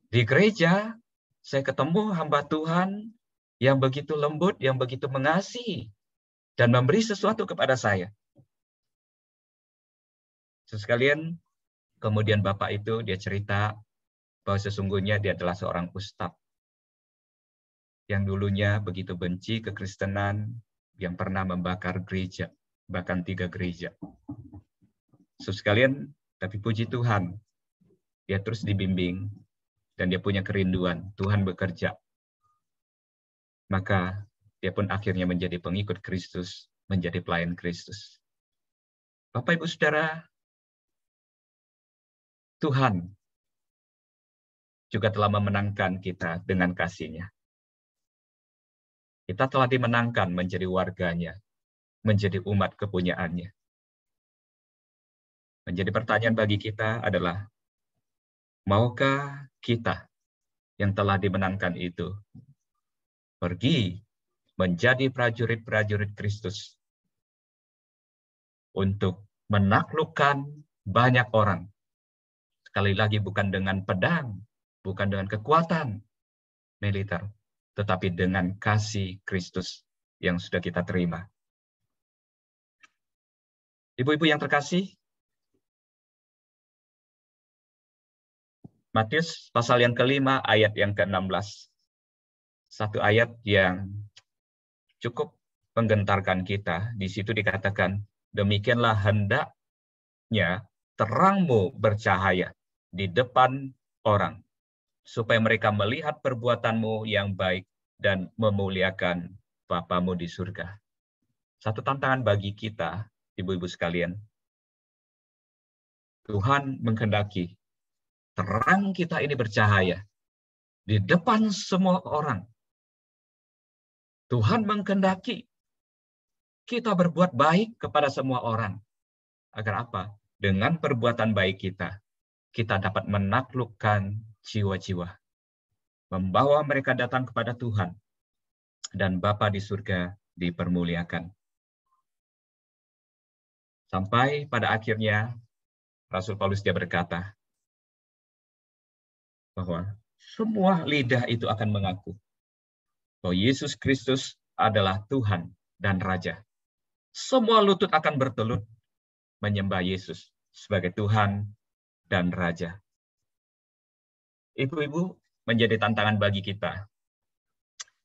Di gereja, saya ketemu hamba Tuhan yang begitu lembut, yang begitu mengasihi, dan memberi sesuatu kepada saya. Sekalian, kemudian Bapak itu dia cerita bahwa sesungguhnya dia adalah seorang ustadz yang dulunya begitu benci kekristenan, yang pernah membakar gereja, bahkan 3 gereja. Sekalian, tapi puji Tuhan, dia terus dibimbing dan dia punya kerinduan, Tuhan bekerja. Maka dia pun akhirnya menjadi pengikut Kristus, menjadi pelayan Kristus. Bapak Ibu Saudara, Tuhan juga telah memenangkan kita dengan kasih-Nya. Kita telah dimenangkan menjadi warganya, menjadi umat kepunyaannya. Menjadi pertanyaan bagi kita adalah, maukah kita yang telah dimenangkan itu pergi menjadi prajurit-prajurit Kristus untuk menaklukkan banyak orang? Sekali lagi bukan dengan pedang, bukan dengan kekuatan militer, tetapi dengan kasih Kristus yang sudah kita terima. Ibu-ibu yang terkasih, Matius pasal yang kelima ayat yang ke-16. Satu ayat yang cukup menggentarkan kita. Di situ dikatakan, demikianlah hendaknya terangmu bercahaya di depan orang, supaya mereka melihat perbuatanmu yang baik dan memuliakan Bapamu di surga. Satu tantangan bagi kita, ibu-ibu sekalian. Tuhan menghendaki terang kita ini bercahaya di depan semua orang. Tuhan mengkehendaki kita berbuat baik kepada semua orang. Agar apa? Dengan perbuatan baik kita dapat menaklukkan jiwa-jiwa. Membawa mereka datang kepada Tuhan. Dan Bapa di surga dipermuliakan. Sampai pada akhirnya, Rasul Paulus dia berkata, bahwa semua lidah itu akan mengaku bahwa Yesus Kristus adalah Tuhan dan Raja. Semua lutut akan bertelut menyembah Yesus sebagai Tuhan dan Raja. Ibu-ibu, menjadi tantangan bagi kita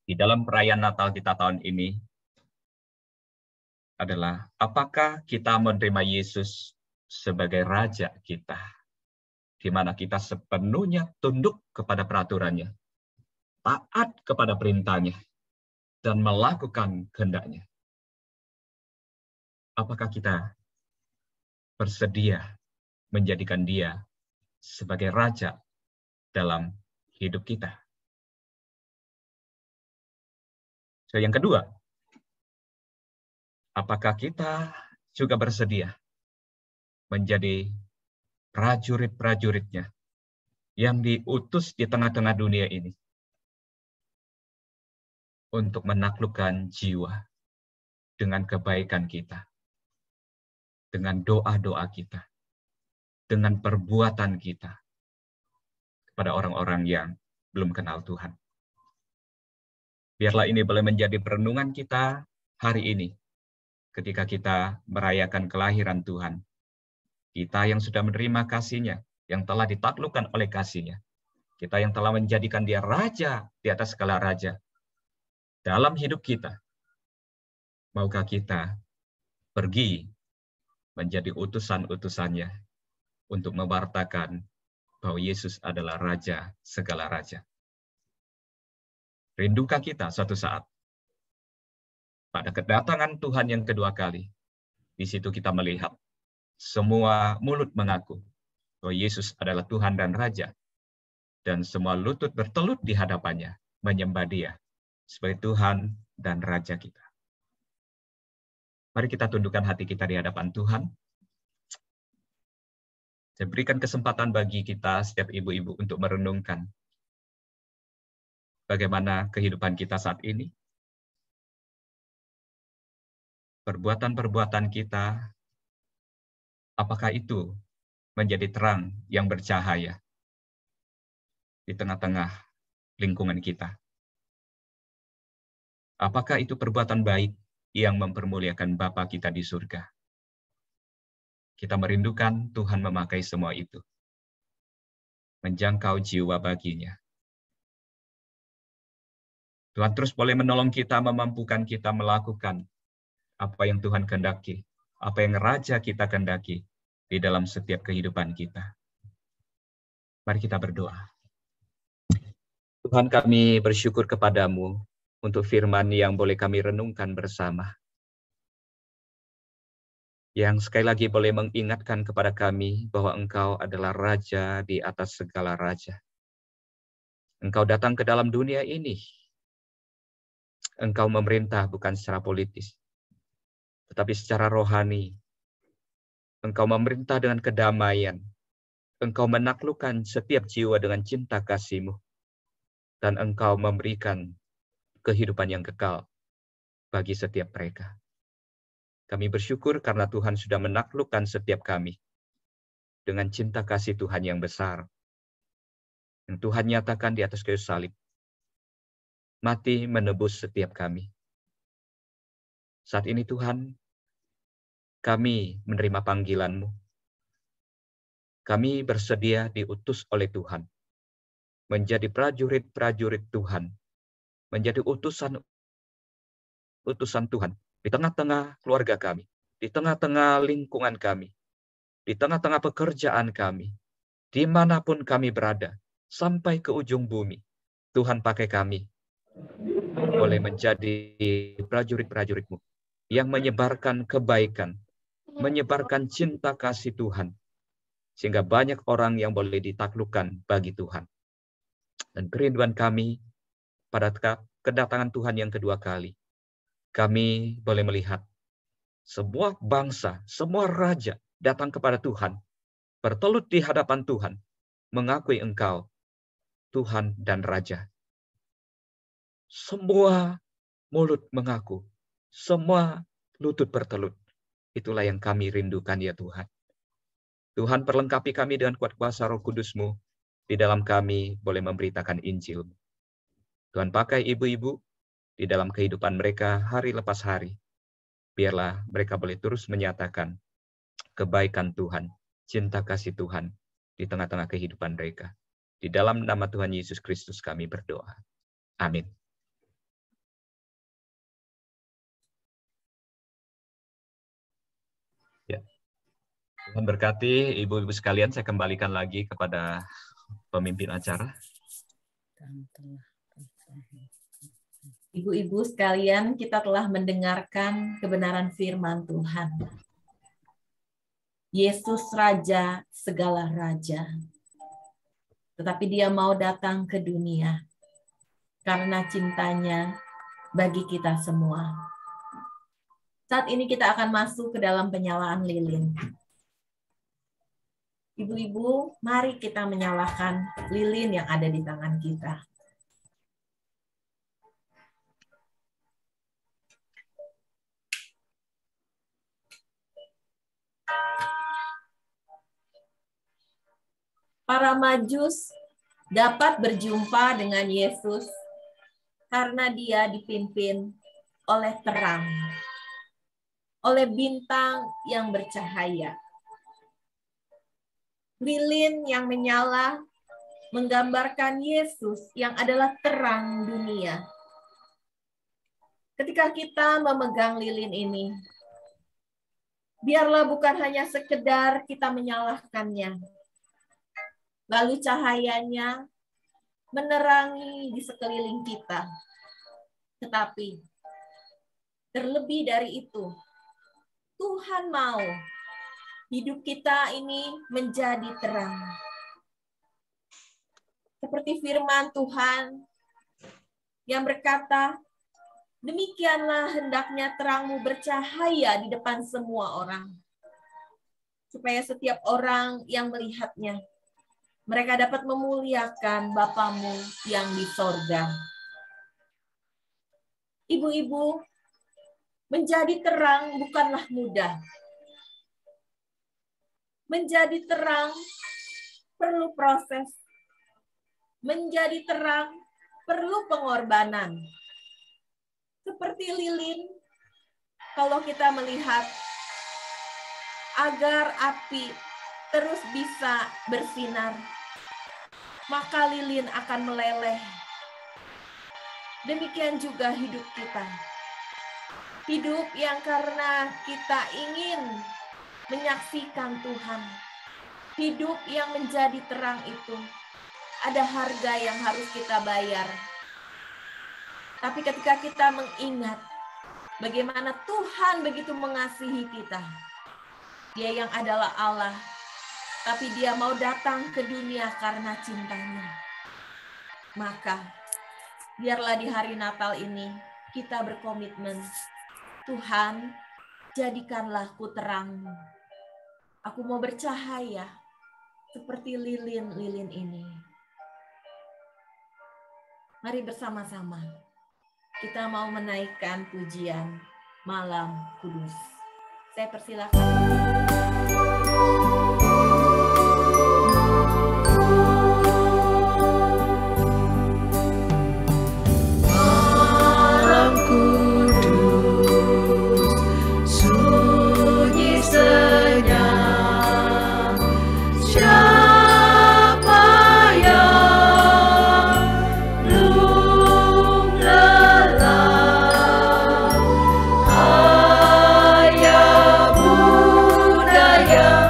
di dalam perayaan Natal kita tahun ini adalah apakah kita menerima Yesus sebagai Raja kita, di mana kita sepenuhnya tunduk kepada peraturannya, taat kepada perintahnya, dan melakukan kehendaknya. Apakah kita bersedia menjadikan Dia sebagai Raja dalam hidup kita? So, yang kedua, apakah kita juga bersedia menjadi prajurit-prajuritnya yang diutus di tengah-tengah dunia ini untuk menaklukkan jiwa dengan kebaikan kita, dengan doa-doa kita, dengan perbuatan kita kepada orang-orang yang belum kenal Tuhan. Biarlah ini boleh menjadi perenungan kita hari ini ketika kita merayakan kelahiran Tuhan. Kita yang sudah menerima kasih-Nya, yang telah ditaklukkan oleh kasih-Nya. Kita yang telah menjadikan Dia Raja di atas segala raja. Dalam hidup kita, maukah kita pergi menjadi utusan-utusannya untuk mewartakan bahwa Yesus adalah Raja segala raja? Rindukah kita suatu saat pada kedatangan Tuhan yang kedua kali, di situ kita melihat semua mulut mengaku bahwa Yesus adalah Tuhan dan Raja, dan semua lutut bertelut di hadapannya, menyembah Dia sebagai Tuhan dan Raja kita. Mari kita tundukkan hati kita di hadapan Tuhan. Saya berikan kesempatan bagi kita, setiap ibu-ibu, untuk merenungkan bagaimana kehidupan kita saat ini. Perbuatan-perbuatan kita, apakah itu menjadi terang yang bercahaya di tengah-tengah lingkungan kita? Apakah itu perbuatan baik yang mempermuliakan Bapa kita di surga? Kita merindukan Tuhan memakai semua itu, menjangkau jiwa baginya. Tuhan terus boleh menolong kita, memampukan kita melakukan apa yang Tuhan kehendaki, apa yang Raja kita kehendaki di dalam setiap kehidupan kita. Mari kita berdoa. Tuhan, kami bersyukur kepadamu untuk firman yang boleh kami renungkan bersama. Yang sekali lagi boleh mengingatkan kepada kami bahwa Engkau adalah Raja di atas segala raja. Engkau datang ke dalam dunia ini. Engkau memerintah bukan secara politis, tetapi secara rohani. Engkau memerintah dengan kedamaian. Engkau menaklukkan setiap jiwa dengan cinta kasih-Mu. Dan Engkau memberikan kehidupan yang kekal bagi setiap mereka. Kami bersyukur karena Tuhan sudah menaklukkan setiap kami dengan cinta kasih Tuhan yang besar. Yang Tuhan nyatakan di atas kayu salib. Mati menebus setiap kami. Saat ini Tuhan, kami menerima panggilan-Mu. Kami bersedia diutus oleh Tuhan. Menjadi prajurit-prajurit Tuhan. Menjadi utusan Tuhan. Di tengah-tengah keluarga kami, di tengah-tengah lingkungan kami, di tengah-tengah pekerjaan kami, dimanapun kami berada, sampai ke ujung bumi, Tuhan pakai kami, boleh menjadi prajurit-prajurit-Mu, yang menyebarkan kebaikan, menyebarkan cinta kasih Tuhan, sehingga banyak orang yang boleh ditaklukkan bagi Tuhan. Dan kerinduan kami pada kedatangan Tuhan yang kedua kali, kami boleh melihat semua bangsa, semua raja datang kepada Tuhan, bertelut di hadapan Tuhan, mengakui Engkau Tuhan dan Raja. Semua mulut mengaku, semua lutut bertelut. Itulah yang kami rindukan ya Tuhan. Tuhan, perlengkapi kami dengan kuat kuasa Roh Kudus-Mu, di dalam kami boleh memberitakan Injil. Tuhan, pakai ibu-ibu di dalam kehidupan mereka hari lepas hari. Biarlah mereka boleh terus menyatakan kebaikan Tuhan, cinta kasih Tuhan di tengah-tengah kehidupan mereka. Di dalam nama Tuhan Yesus Kristus kami berdoa. Amin. Ya. Tuhan berkati ibu-ibu sekalian, saya kembalikan lagi kepada pemimpin acara. Ibu-ibu sekalian, kita telah mendengarkan kebenaran firman Tuhan. Yesus Raja segala raja. Tetapi dia mau datang ke dunia karena cintanya bagi kita semua. Saat ini kita akan masuk ke dalam penyalaan lilin. Ibu-ibu, mari kita menyalakan lilin yang ada di tangan kita. Para Majus dapat berjumpa dengan Yesus karena dia dipimpin oleh terang, oleh bintang yang bercahaya. Lilin yang menyala menggambarkan Yesus yang adalah terang dunia. Ketika kita memegang lilin ini, biarlah bukan hanya sekedar kita menyalakannya, lalu cahayanya menerangi di sekeliling kita. Tetapi terlebih dari itu, Tuhan mau hidup kita ini menjadi terang. Seperti firman Tuhan yang berkata, demikianlah hendaknya terangmu bercahaya di depan semua orang, supaya setiap orang yang melihatnya, mereka dapat memuliakan Bapamu yang di sorga. Ibu-ibu, menjadi terang bukanlah mudah. Menjadi terang perlu proses. Menjadi terang perlu pengorbanan. Seperti lilin, kalau kita melihat agar api terus bisa bersinar, maka lilin akan meleleh. Demikian juga hidup kita. Hidup yang karena kita ingin menyaksikan Tuhan. Hidup yang menjadi terang itu, ada harga yang harus kita bayar. Tapi ketika kita mengingat bagaimana Tuhan begitu mengasihi kita, Dia yang adalah Allah, tapi Dia mau datang ke dunia karena cintanya. Maka, biarlah di hari Natal ini kita berkomitmen, Tuhan, jadikanlah ku terang-Mu. Aku mau bercahaya seperti lilin-lilin ini. Mari bersama-sama kita mau menaikkan pujian Malam Kudus. Saya persilakan. Malam kudus, sunyi senyap, siapa yang belum lelah? Ayah bunda yang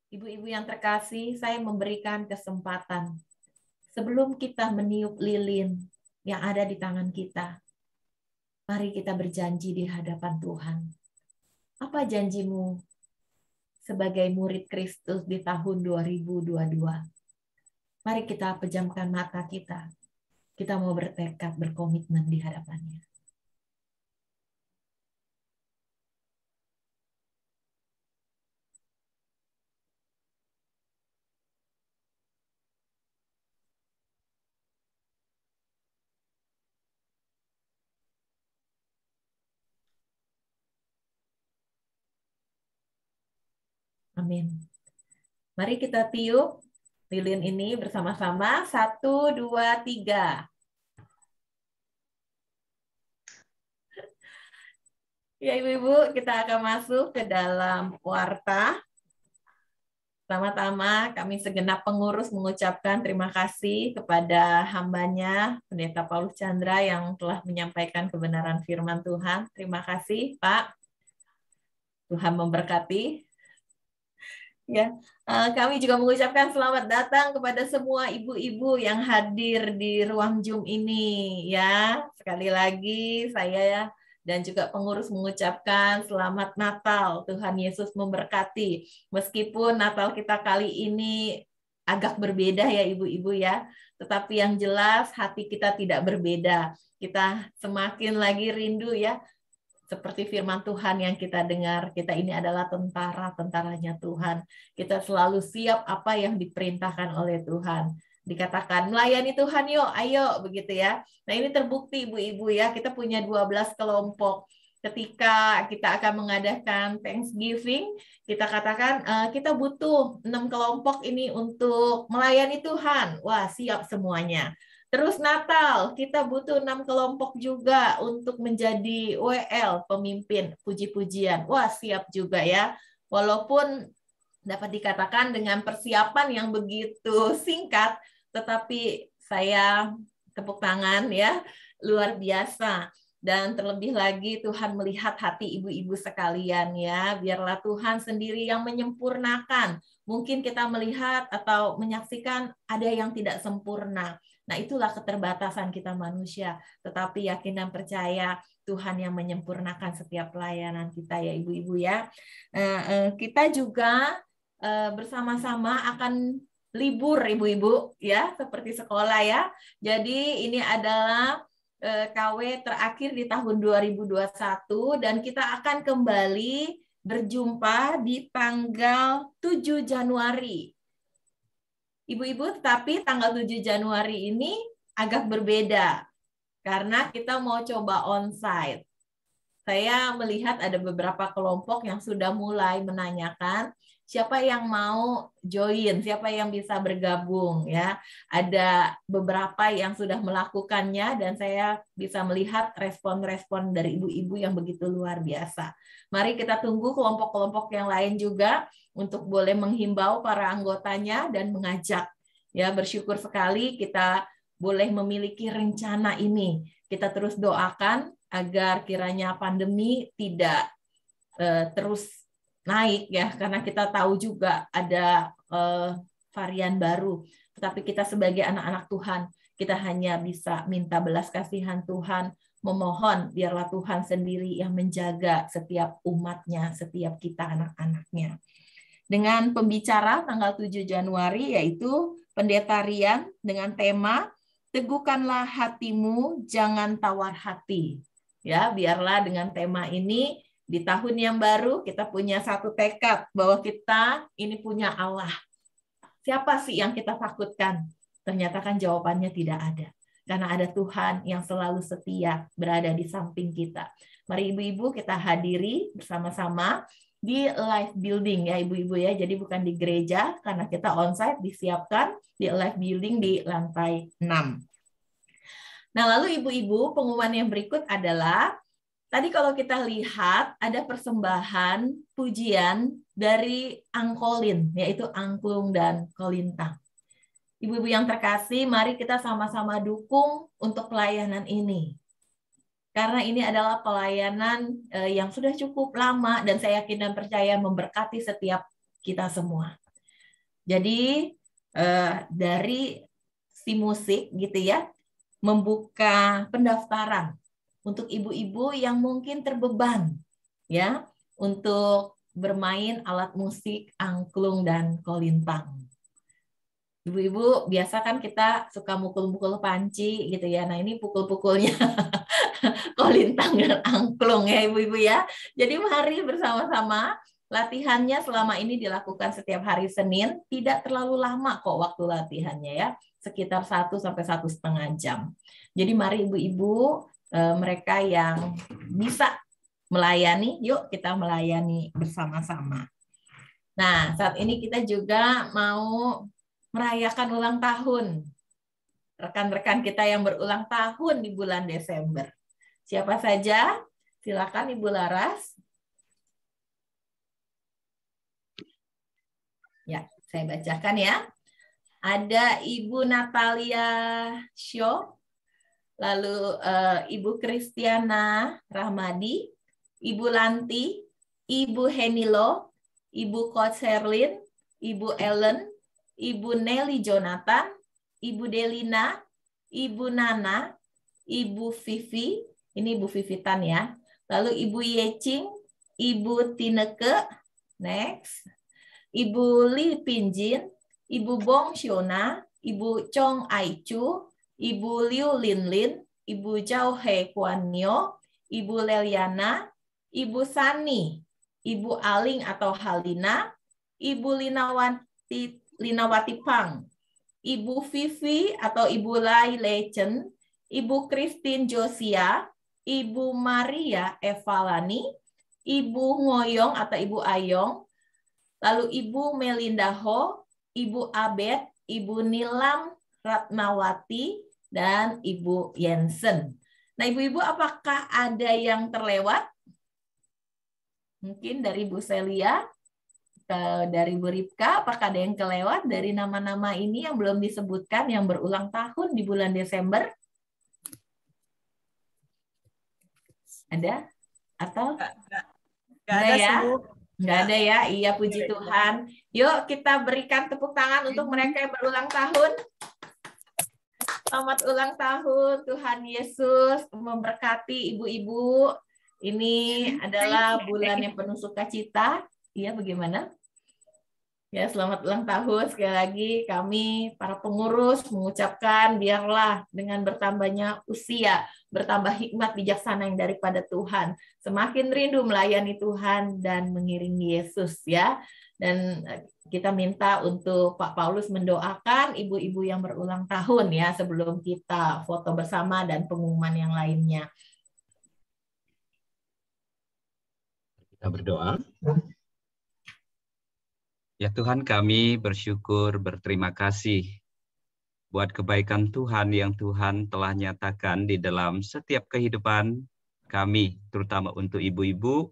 Ibu-ibu yang terkasih, saya memberikan kesempatan sebelum kita meniup lilin yang ada di tangan kita. Mari kita berjanji di hadapan Tuhan. Apa janjimu sebagai murid Kristus di tahun 2022? Mari kita pejamkan mata kita. Kita mau bertekad, berkomitmen di hadapannya. Amin. Mari kita tiup lilin ini bersama-sama. 1, 2, 3. Ya Ibu-Ibu, kita akan masuk ke dalam warta. Pertama-tama kami segenap pengurus mengucapkan terima kasih kepada hambanya, Pendeta Paulus Chandra yang telah menyampaikan kebenaran firman Tuhan. Terima kasih Pak. Tuhan memberkati. Ya, kami juga mengucapkan selamat datang kepada semua ibu-ibu yang hadir di ruang Zoom ini. Ya, sekali lagi saya dan juga pengurus mengucapkan selamat Natal. Tuhan Yesus memberkati. Meskipun Natal kita kali ini agak berbeda ya ibu-ibu ya, tetapi yang jelas hati kita tidak berbeda. Kita semakin lagi rindu ya. Seperti firman Tuhan yang kita dengar, kita ini adalah tentara-tentaranya Tuhan. Kita selalu siap apa yang diperintahkan oleh Tuhan. Dikatakan, melayani Tuhan yuk, ayo, begitu ya. Nah ini terbukti ibu-ibu ya, kita punya 12 kelompok. Ketika kita akan mengadakan Thanksgiving, kita katakan kita butuh 6 kelompok ini untuk melayani Tuhan. Wah, siap semuanya. Terus Natal, kita butuh 6 kelompok juga untuk menjadi WL, pemimpin puji-pujian. Wah, siap juga ya. Walaupun dapat dikatakan dengan persiapan yang begitu singkat, tetapi saya tepuk tangan ya, luar biasa. Dan terlebih lagi Tuhan melihat hati ibu-ibu sekalian ya. Biarlah Tuhan sendiri yang menyempurnakan. Mungkin kita melihat atau menyaksikan ada yang tidak sempurna. Nah, itulah keterbatasan kita manusia. Tetapi yakin dan percaya Tuhan yang menyempurnakan setiap pelayanan kita ya ibu-ibu ya. Kita juga bersama-sama akan libur ibu-ibu ya, seperti sekolah ya. Jadi ini adalah KW terakhir di tahun 2021 dan kita akan kembali berjumpa di tanggal 7 Januari. Ibu-ibu, tetapi tanggal 7 Januari ini agak berbeda karena kita mau coba onsite. Saya melihat ada beberapa kelompok yang sudah mulai menanyakan siapa yang mau join, siapa yang bisa bergabung ya. Ada beberapa yang sudah melakukannya dan saya bisa melihat respon-respon dari ibu-ibu yang begitu luar biasa. Mari kita tunggu kelompok-kelompok yang lain juga untuk boleh menghimbau para anggotanya dan mengajak. Ya, bersyukur sekali kita boleh memiliki rencana ini. Kita terus doakan agar kiranya pandemi tidak terus naik ya, karena kita tahu juga ada varian baru. Tetapi kita sebagai anak-anak Tuhan, kita hanya bisa minta belas kasihan Tuhan, memohon biarlah Tuhan sendiri yang menjaga setiap umatnya, setiap kita anak-anaknya. Dengan pembicara tanggal 7 Januari yaitu Pendeta Rian dengan tema Teguhkanlah hatimu, jangan tawar hati. Ya, biarlah dengan tema ini di tahun yang baru kita punya satu tekad bahwa kita ini punya Allah. Siapa sih yang kita takutkan? Ternyata kan jawabannya tidak ada. Karena ada Tuhan yang selalu setia berada di samping kita. Mari ibu-ibu kita hadiri bersama-sama di live building ya ibu-ibu ya. Jadi bukan di gereja karena kita onsite disiapkan di live building di lantai 6. Nah, lalu ibu-ibu pengumuman yang berikut adalah tadi kalau kita lihat ada persembahan pujian dari Angkolin yaitu angklung dan kolintang. Ibu-ibu yang terkasih, mari kita sama-sama dukung untuk pelayanan ini. Karena ini adalah pelayanan yang sudah cukup lama dan saya yakin dan percaya memberkati setiap kita semua. Jadi dari si musik gitu ya, membuka pendaftaran untuk ibu-ibu yang mungkin terbeban ya untuk bermain alat musik angklung dan kolintang. Ibu-ibu biasa kan kita suka mukul-mukul panci gitu ya. Nah ini pukul-pukulnya kolintang dan angklung ya ibu-ibu ya. Jadi mari bersama-sama. Latihannya selama ini dilakukan setiap hari Senin. Tidak terlalu lama kok waktu latihannya ya. Sekitar 1 sampai 1,5 jam. Jadi mari ibu-ibu mereka yang bisa melayani, yuk kita melayani bersama-sama. Nah saat ini kita juga mau merayakan ulang tahun rekan-rekan kita yang berulang tahun di bulan Desember. Siapa saja? Silakan Ibu Laras. Ya, saya bacakan ya. Ada Ibu Natalia Syo, lalu Ibu Kristiana Rahmadi, Ibu Lanti, Ibu Henilo, Ibu Coach Herlin, Ibu Ellen, Ibu Nelly Jonathan, Ibu Delina, Ibu Nana, Ibu Vivi, ini Ibu Vivitan ya. Lalu Ibu Yecing, Ibu Tineke, next. Ibu Li Pinjin, Ibu Bong Shiona, Ibu Chong Aichu, Ibu Liu Linlin, Ibu Zhao He Kuanyo, Ibu Leliana, Ibu Sani, Ibu Aling atau Halina, Ibu Linawati Pang, Ibu Vivi atau Ibu Lai Lechen, Ibu Christine Josia, Ibu Maria Evalani, Ibu Ngoyong atau Ibu Ayong, lalu Ibu Melinda Ho, Ibu Abed, Ibu Nilam Ratnawati, dan Ibu Jensen. Nah, ibu-ibu apakah ada yang terlewat? Mungkin dari Bu Celia, dari Bu Ripka, apakah ada yang kelewat dari nama-nama ini yang belum disebutkan yang berulang tahun di bulan Desember? Ada? Atau? Nggak ada ya? semua. Nggak ada ya? Iya, puji Tuhan. Yuk kita berikan tepuk tangan untuk mereka yang berulang tahun. Selamat ulang tahun, Tuhan Yesus memberkati ibu-ibu. Ini adalah bulan yang penuh sukacita. Iya, bagaimana? Ya, selamat ulang tahun. Sekali lagi kami para pengurus mengucapkan biarlah dengan bertambahnya usia, bertambah hikmat bijaksana yang daripada Tuhan. Semakin rindu melayani Tuhan dan mengiringi Yesus ya. Dan kita minta untuk Pak Paulus mendoakan ibu-ibu yang berulang tahun ya sebelum kita foto bersama dan pengumuman yang lainnya. Kita berdoa. Ya Tuhan, kami bersyukur, berterima kasih buat kebaikan Tuhan yang Tuhan telah nyatakan di dalam setiap kehidupan kami, terutama untuk ibu-ibu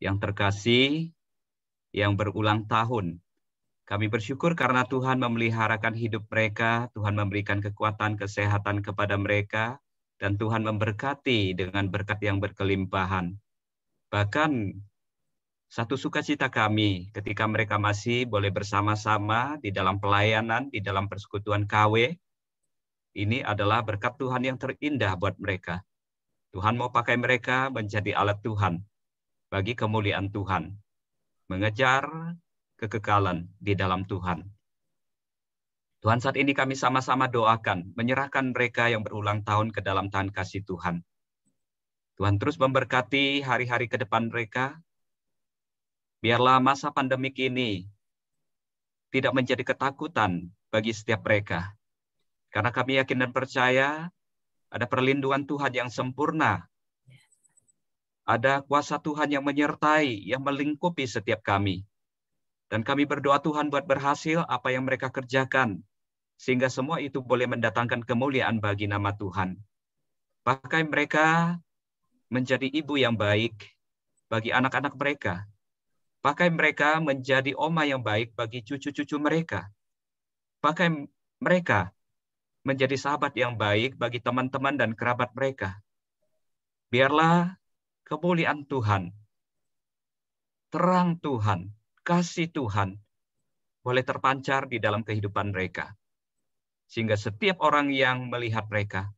yang terkasih, yang berulang tahun. Kami bersyukur karena Tuhan memeliharakan hidup mereka, Tuhan memberikan kekuatan, kesehatan kepada mereka, dan Tuhan memberkati dengan berkat yang berkelimpahan. Bahkan satu sukacita kami ketika mereka masih boleh bersama-sama di dalam pelayanan, di dalam persekutuan KW. Ini adalah berkat Tuhan yang terindah buat mereka. Tuhan mau pakai mereka menjadi alat Tuhan bagi kemuliaan Tuhan. Mengejar kekekalan di dalam Tuhan. Tuhan, saat ini kami sama-sama doakan, menyerahkan mereka yang berulang tahun ke dalam tangan kasih Tuhan. Tuhan terus memberkati hari-hari ke depan mereka. Biarlah masa pandemik ini tidak menjadi ketakutan bagi setiap mereka. Karena kami yakin dan percaya ada perlindungan Tuhan yang sempurna. Ada kuasa Tuhan yang menyertai, yang melingkupi setiap kami. Dan kami berdoa Tuhan buat berhasil apa yang mereka kerjakan. Sehingga semua itu boleh mendatangkan kemuliaan bagi nama Tuhan. Pakai mereka menjadi ibu yang baik bagi anak-anak mereka. Pakai mereka menjadi oma yang baik bagi cucu-cucu mereka. Pakai mereka menjadi sahabat yang baik bagi teman-teman dan kerabat mereka. Biarlah kemuliaan Tuhan, terang Tuhan, kasih Tuhan boleh terpancar di dalam kehidupan mereka. Sehingga setiap orang yang melihat mereka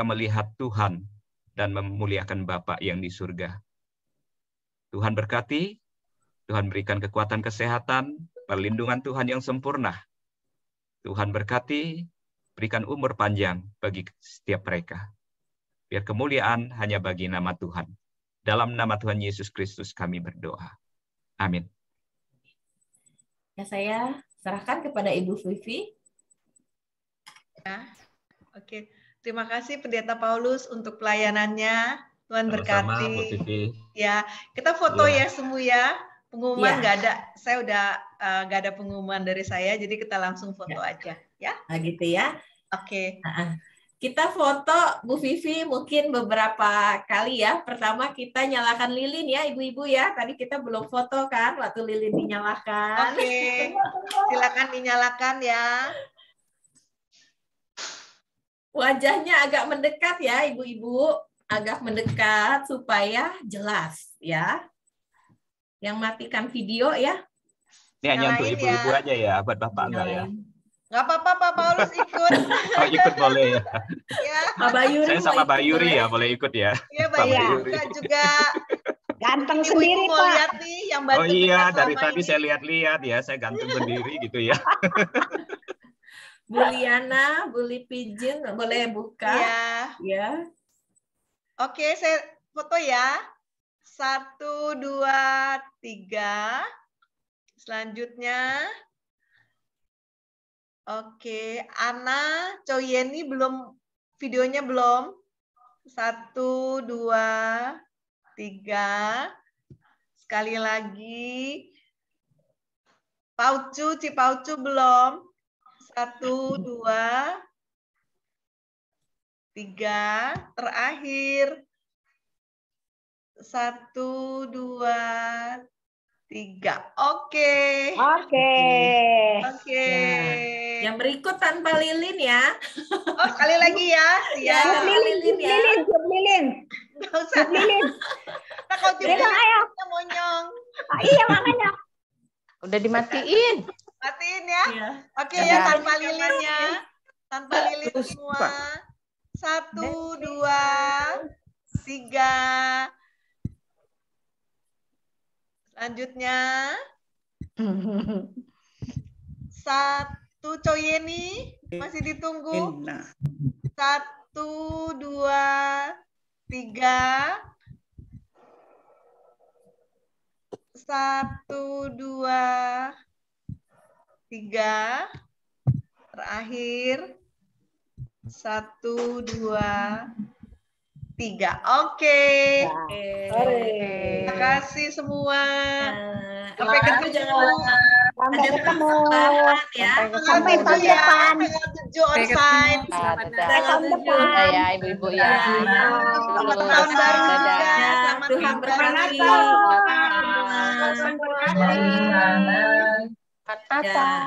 melihat Tuhan dan memuliakan Bapa yang di surga. Tuhan berkati, Tuhan berikan kekuatan kesehatan, perlindungan Tuhan yang sempurna. Tuhan berkati, berikan umur panjang bagi setiap mereka. Biar kemuliaan hanya bagi nama Tuhan. Dalam nama Tuhan Yesus Kristus kami berdoa. Amin. Ya, saya serahkan kepada Ibu Vivi. Ya, oke. Terima kasih Pendeta Paulus untuk pelayanannya. Tuhan berkati. Sama-sama, Bu Vivi. Ya, kita foto ya semua ya. Pengumuman nggak ada. Saya udah nggak ada pengumuman dari saya, jadi kita langsung foto aja, ya. Gitu ya. Oke. Kita foto Bu Vivi mungkin beberapa kali ya. Pertama kita nyalakan lilin ya, ibu-ibu ya. Tadi kita belum foto kan waktu lilin dinyalakan. Oke. Silakan dinyalakan ya. Wajahnya agak mendekat ya, ibu-ibu, agak mendekat supaya jelas ya. Yang matikan video ya. Ini hanya untuk ibu-ibu aja ya, buat bapak enggak ya? Nggak apa-apa, Pak Paulus ikut. Oh, ikut boleh ya. Ya. Pak Bayuri. Saya sama Mbak Yuri ya, boleh ikut ya. Iya, Mbak Yuri juga. Ganteng sendiri, mau Pak. lihat nih yang bantu Oh iya, kita dari selama tadi ini. saya lihat-lihat ya, saya gantung berdiri gitu ya. Bu Liana, Bu Lipijin, boleh buka? Iya. Ya. Oke, saya foto ya. 1, 2, 3. Selanjutnya. Oke, Ana, Coyeni belum, videonya belum. 1, 2, 3. Sekali lagi. Paucu, Cipaucu belum. 1, 2, 3. Terakhir. 1, 2, 3. Oke. Oke. Oke. Yang berikut tanpa lilin ya. Oh, sekali lagi ya. Ya, Siap. lilin ya. Lilin. Nggak usah. Lilin. Nah, kalau Lilin, ayo. kita monyong. Iya, makanya. Udah dimatiin. Matiin ya. Iya. Oke Ya. ya, tanpa lilinnya. Tanpa lilin semua. 1, 2, 3. Selanjutnya. 1, Coyeni masih ditunggu. 1, 2, 3. 1, 2, 3. Terakhir. 1, 2, 3. Oke. Terima kasih semua. Sampai ketemu. Sampai ketemu. Ya. Sampai tahun depan. Tanggal 7 onsite. Tahun depan. Ya, ibu-ibu ya. Selamat tahun baru juga. Selamat Tuhan tahun baru. berkati. Natal.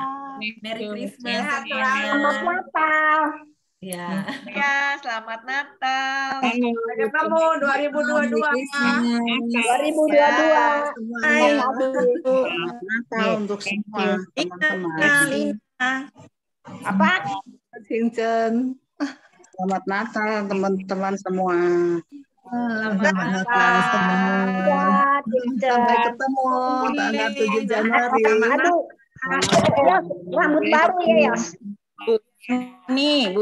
Merry Christmas. Selamat Natal. Ya. Ya, selamat Natal. Sampai ketemu 2022. 2022. Selamat Natal untuk semua teman-teman. Apa? Cincin. Selamat Natal teman-teman semua. Selamat Natal. Sampai ketemu tanggal 7 Januari. Aduh, rambut baru ya. Nih,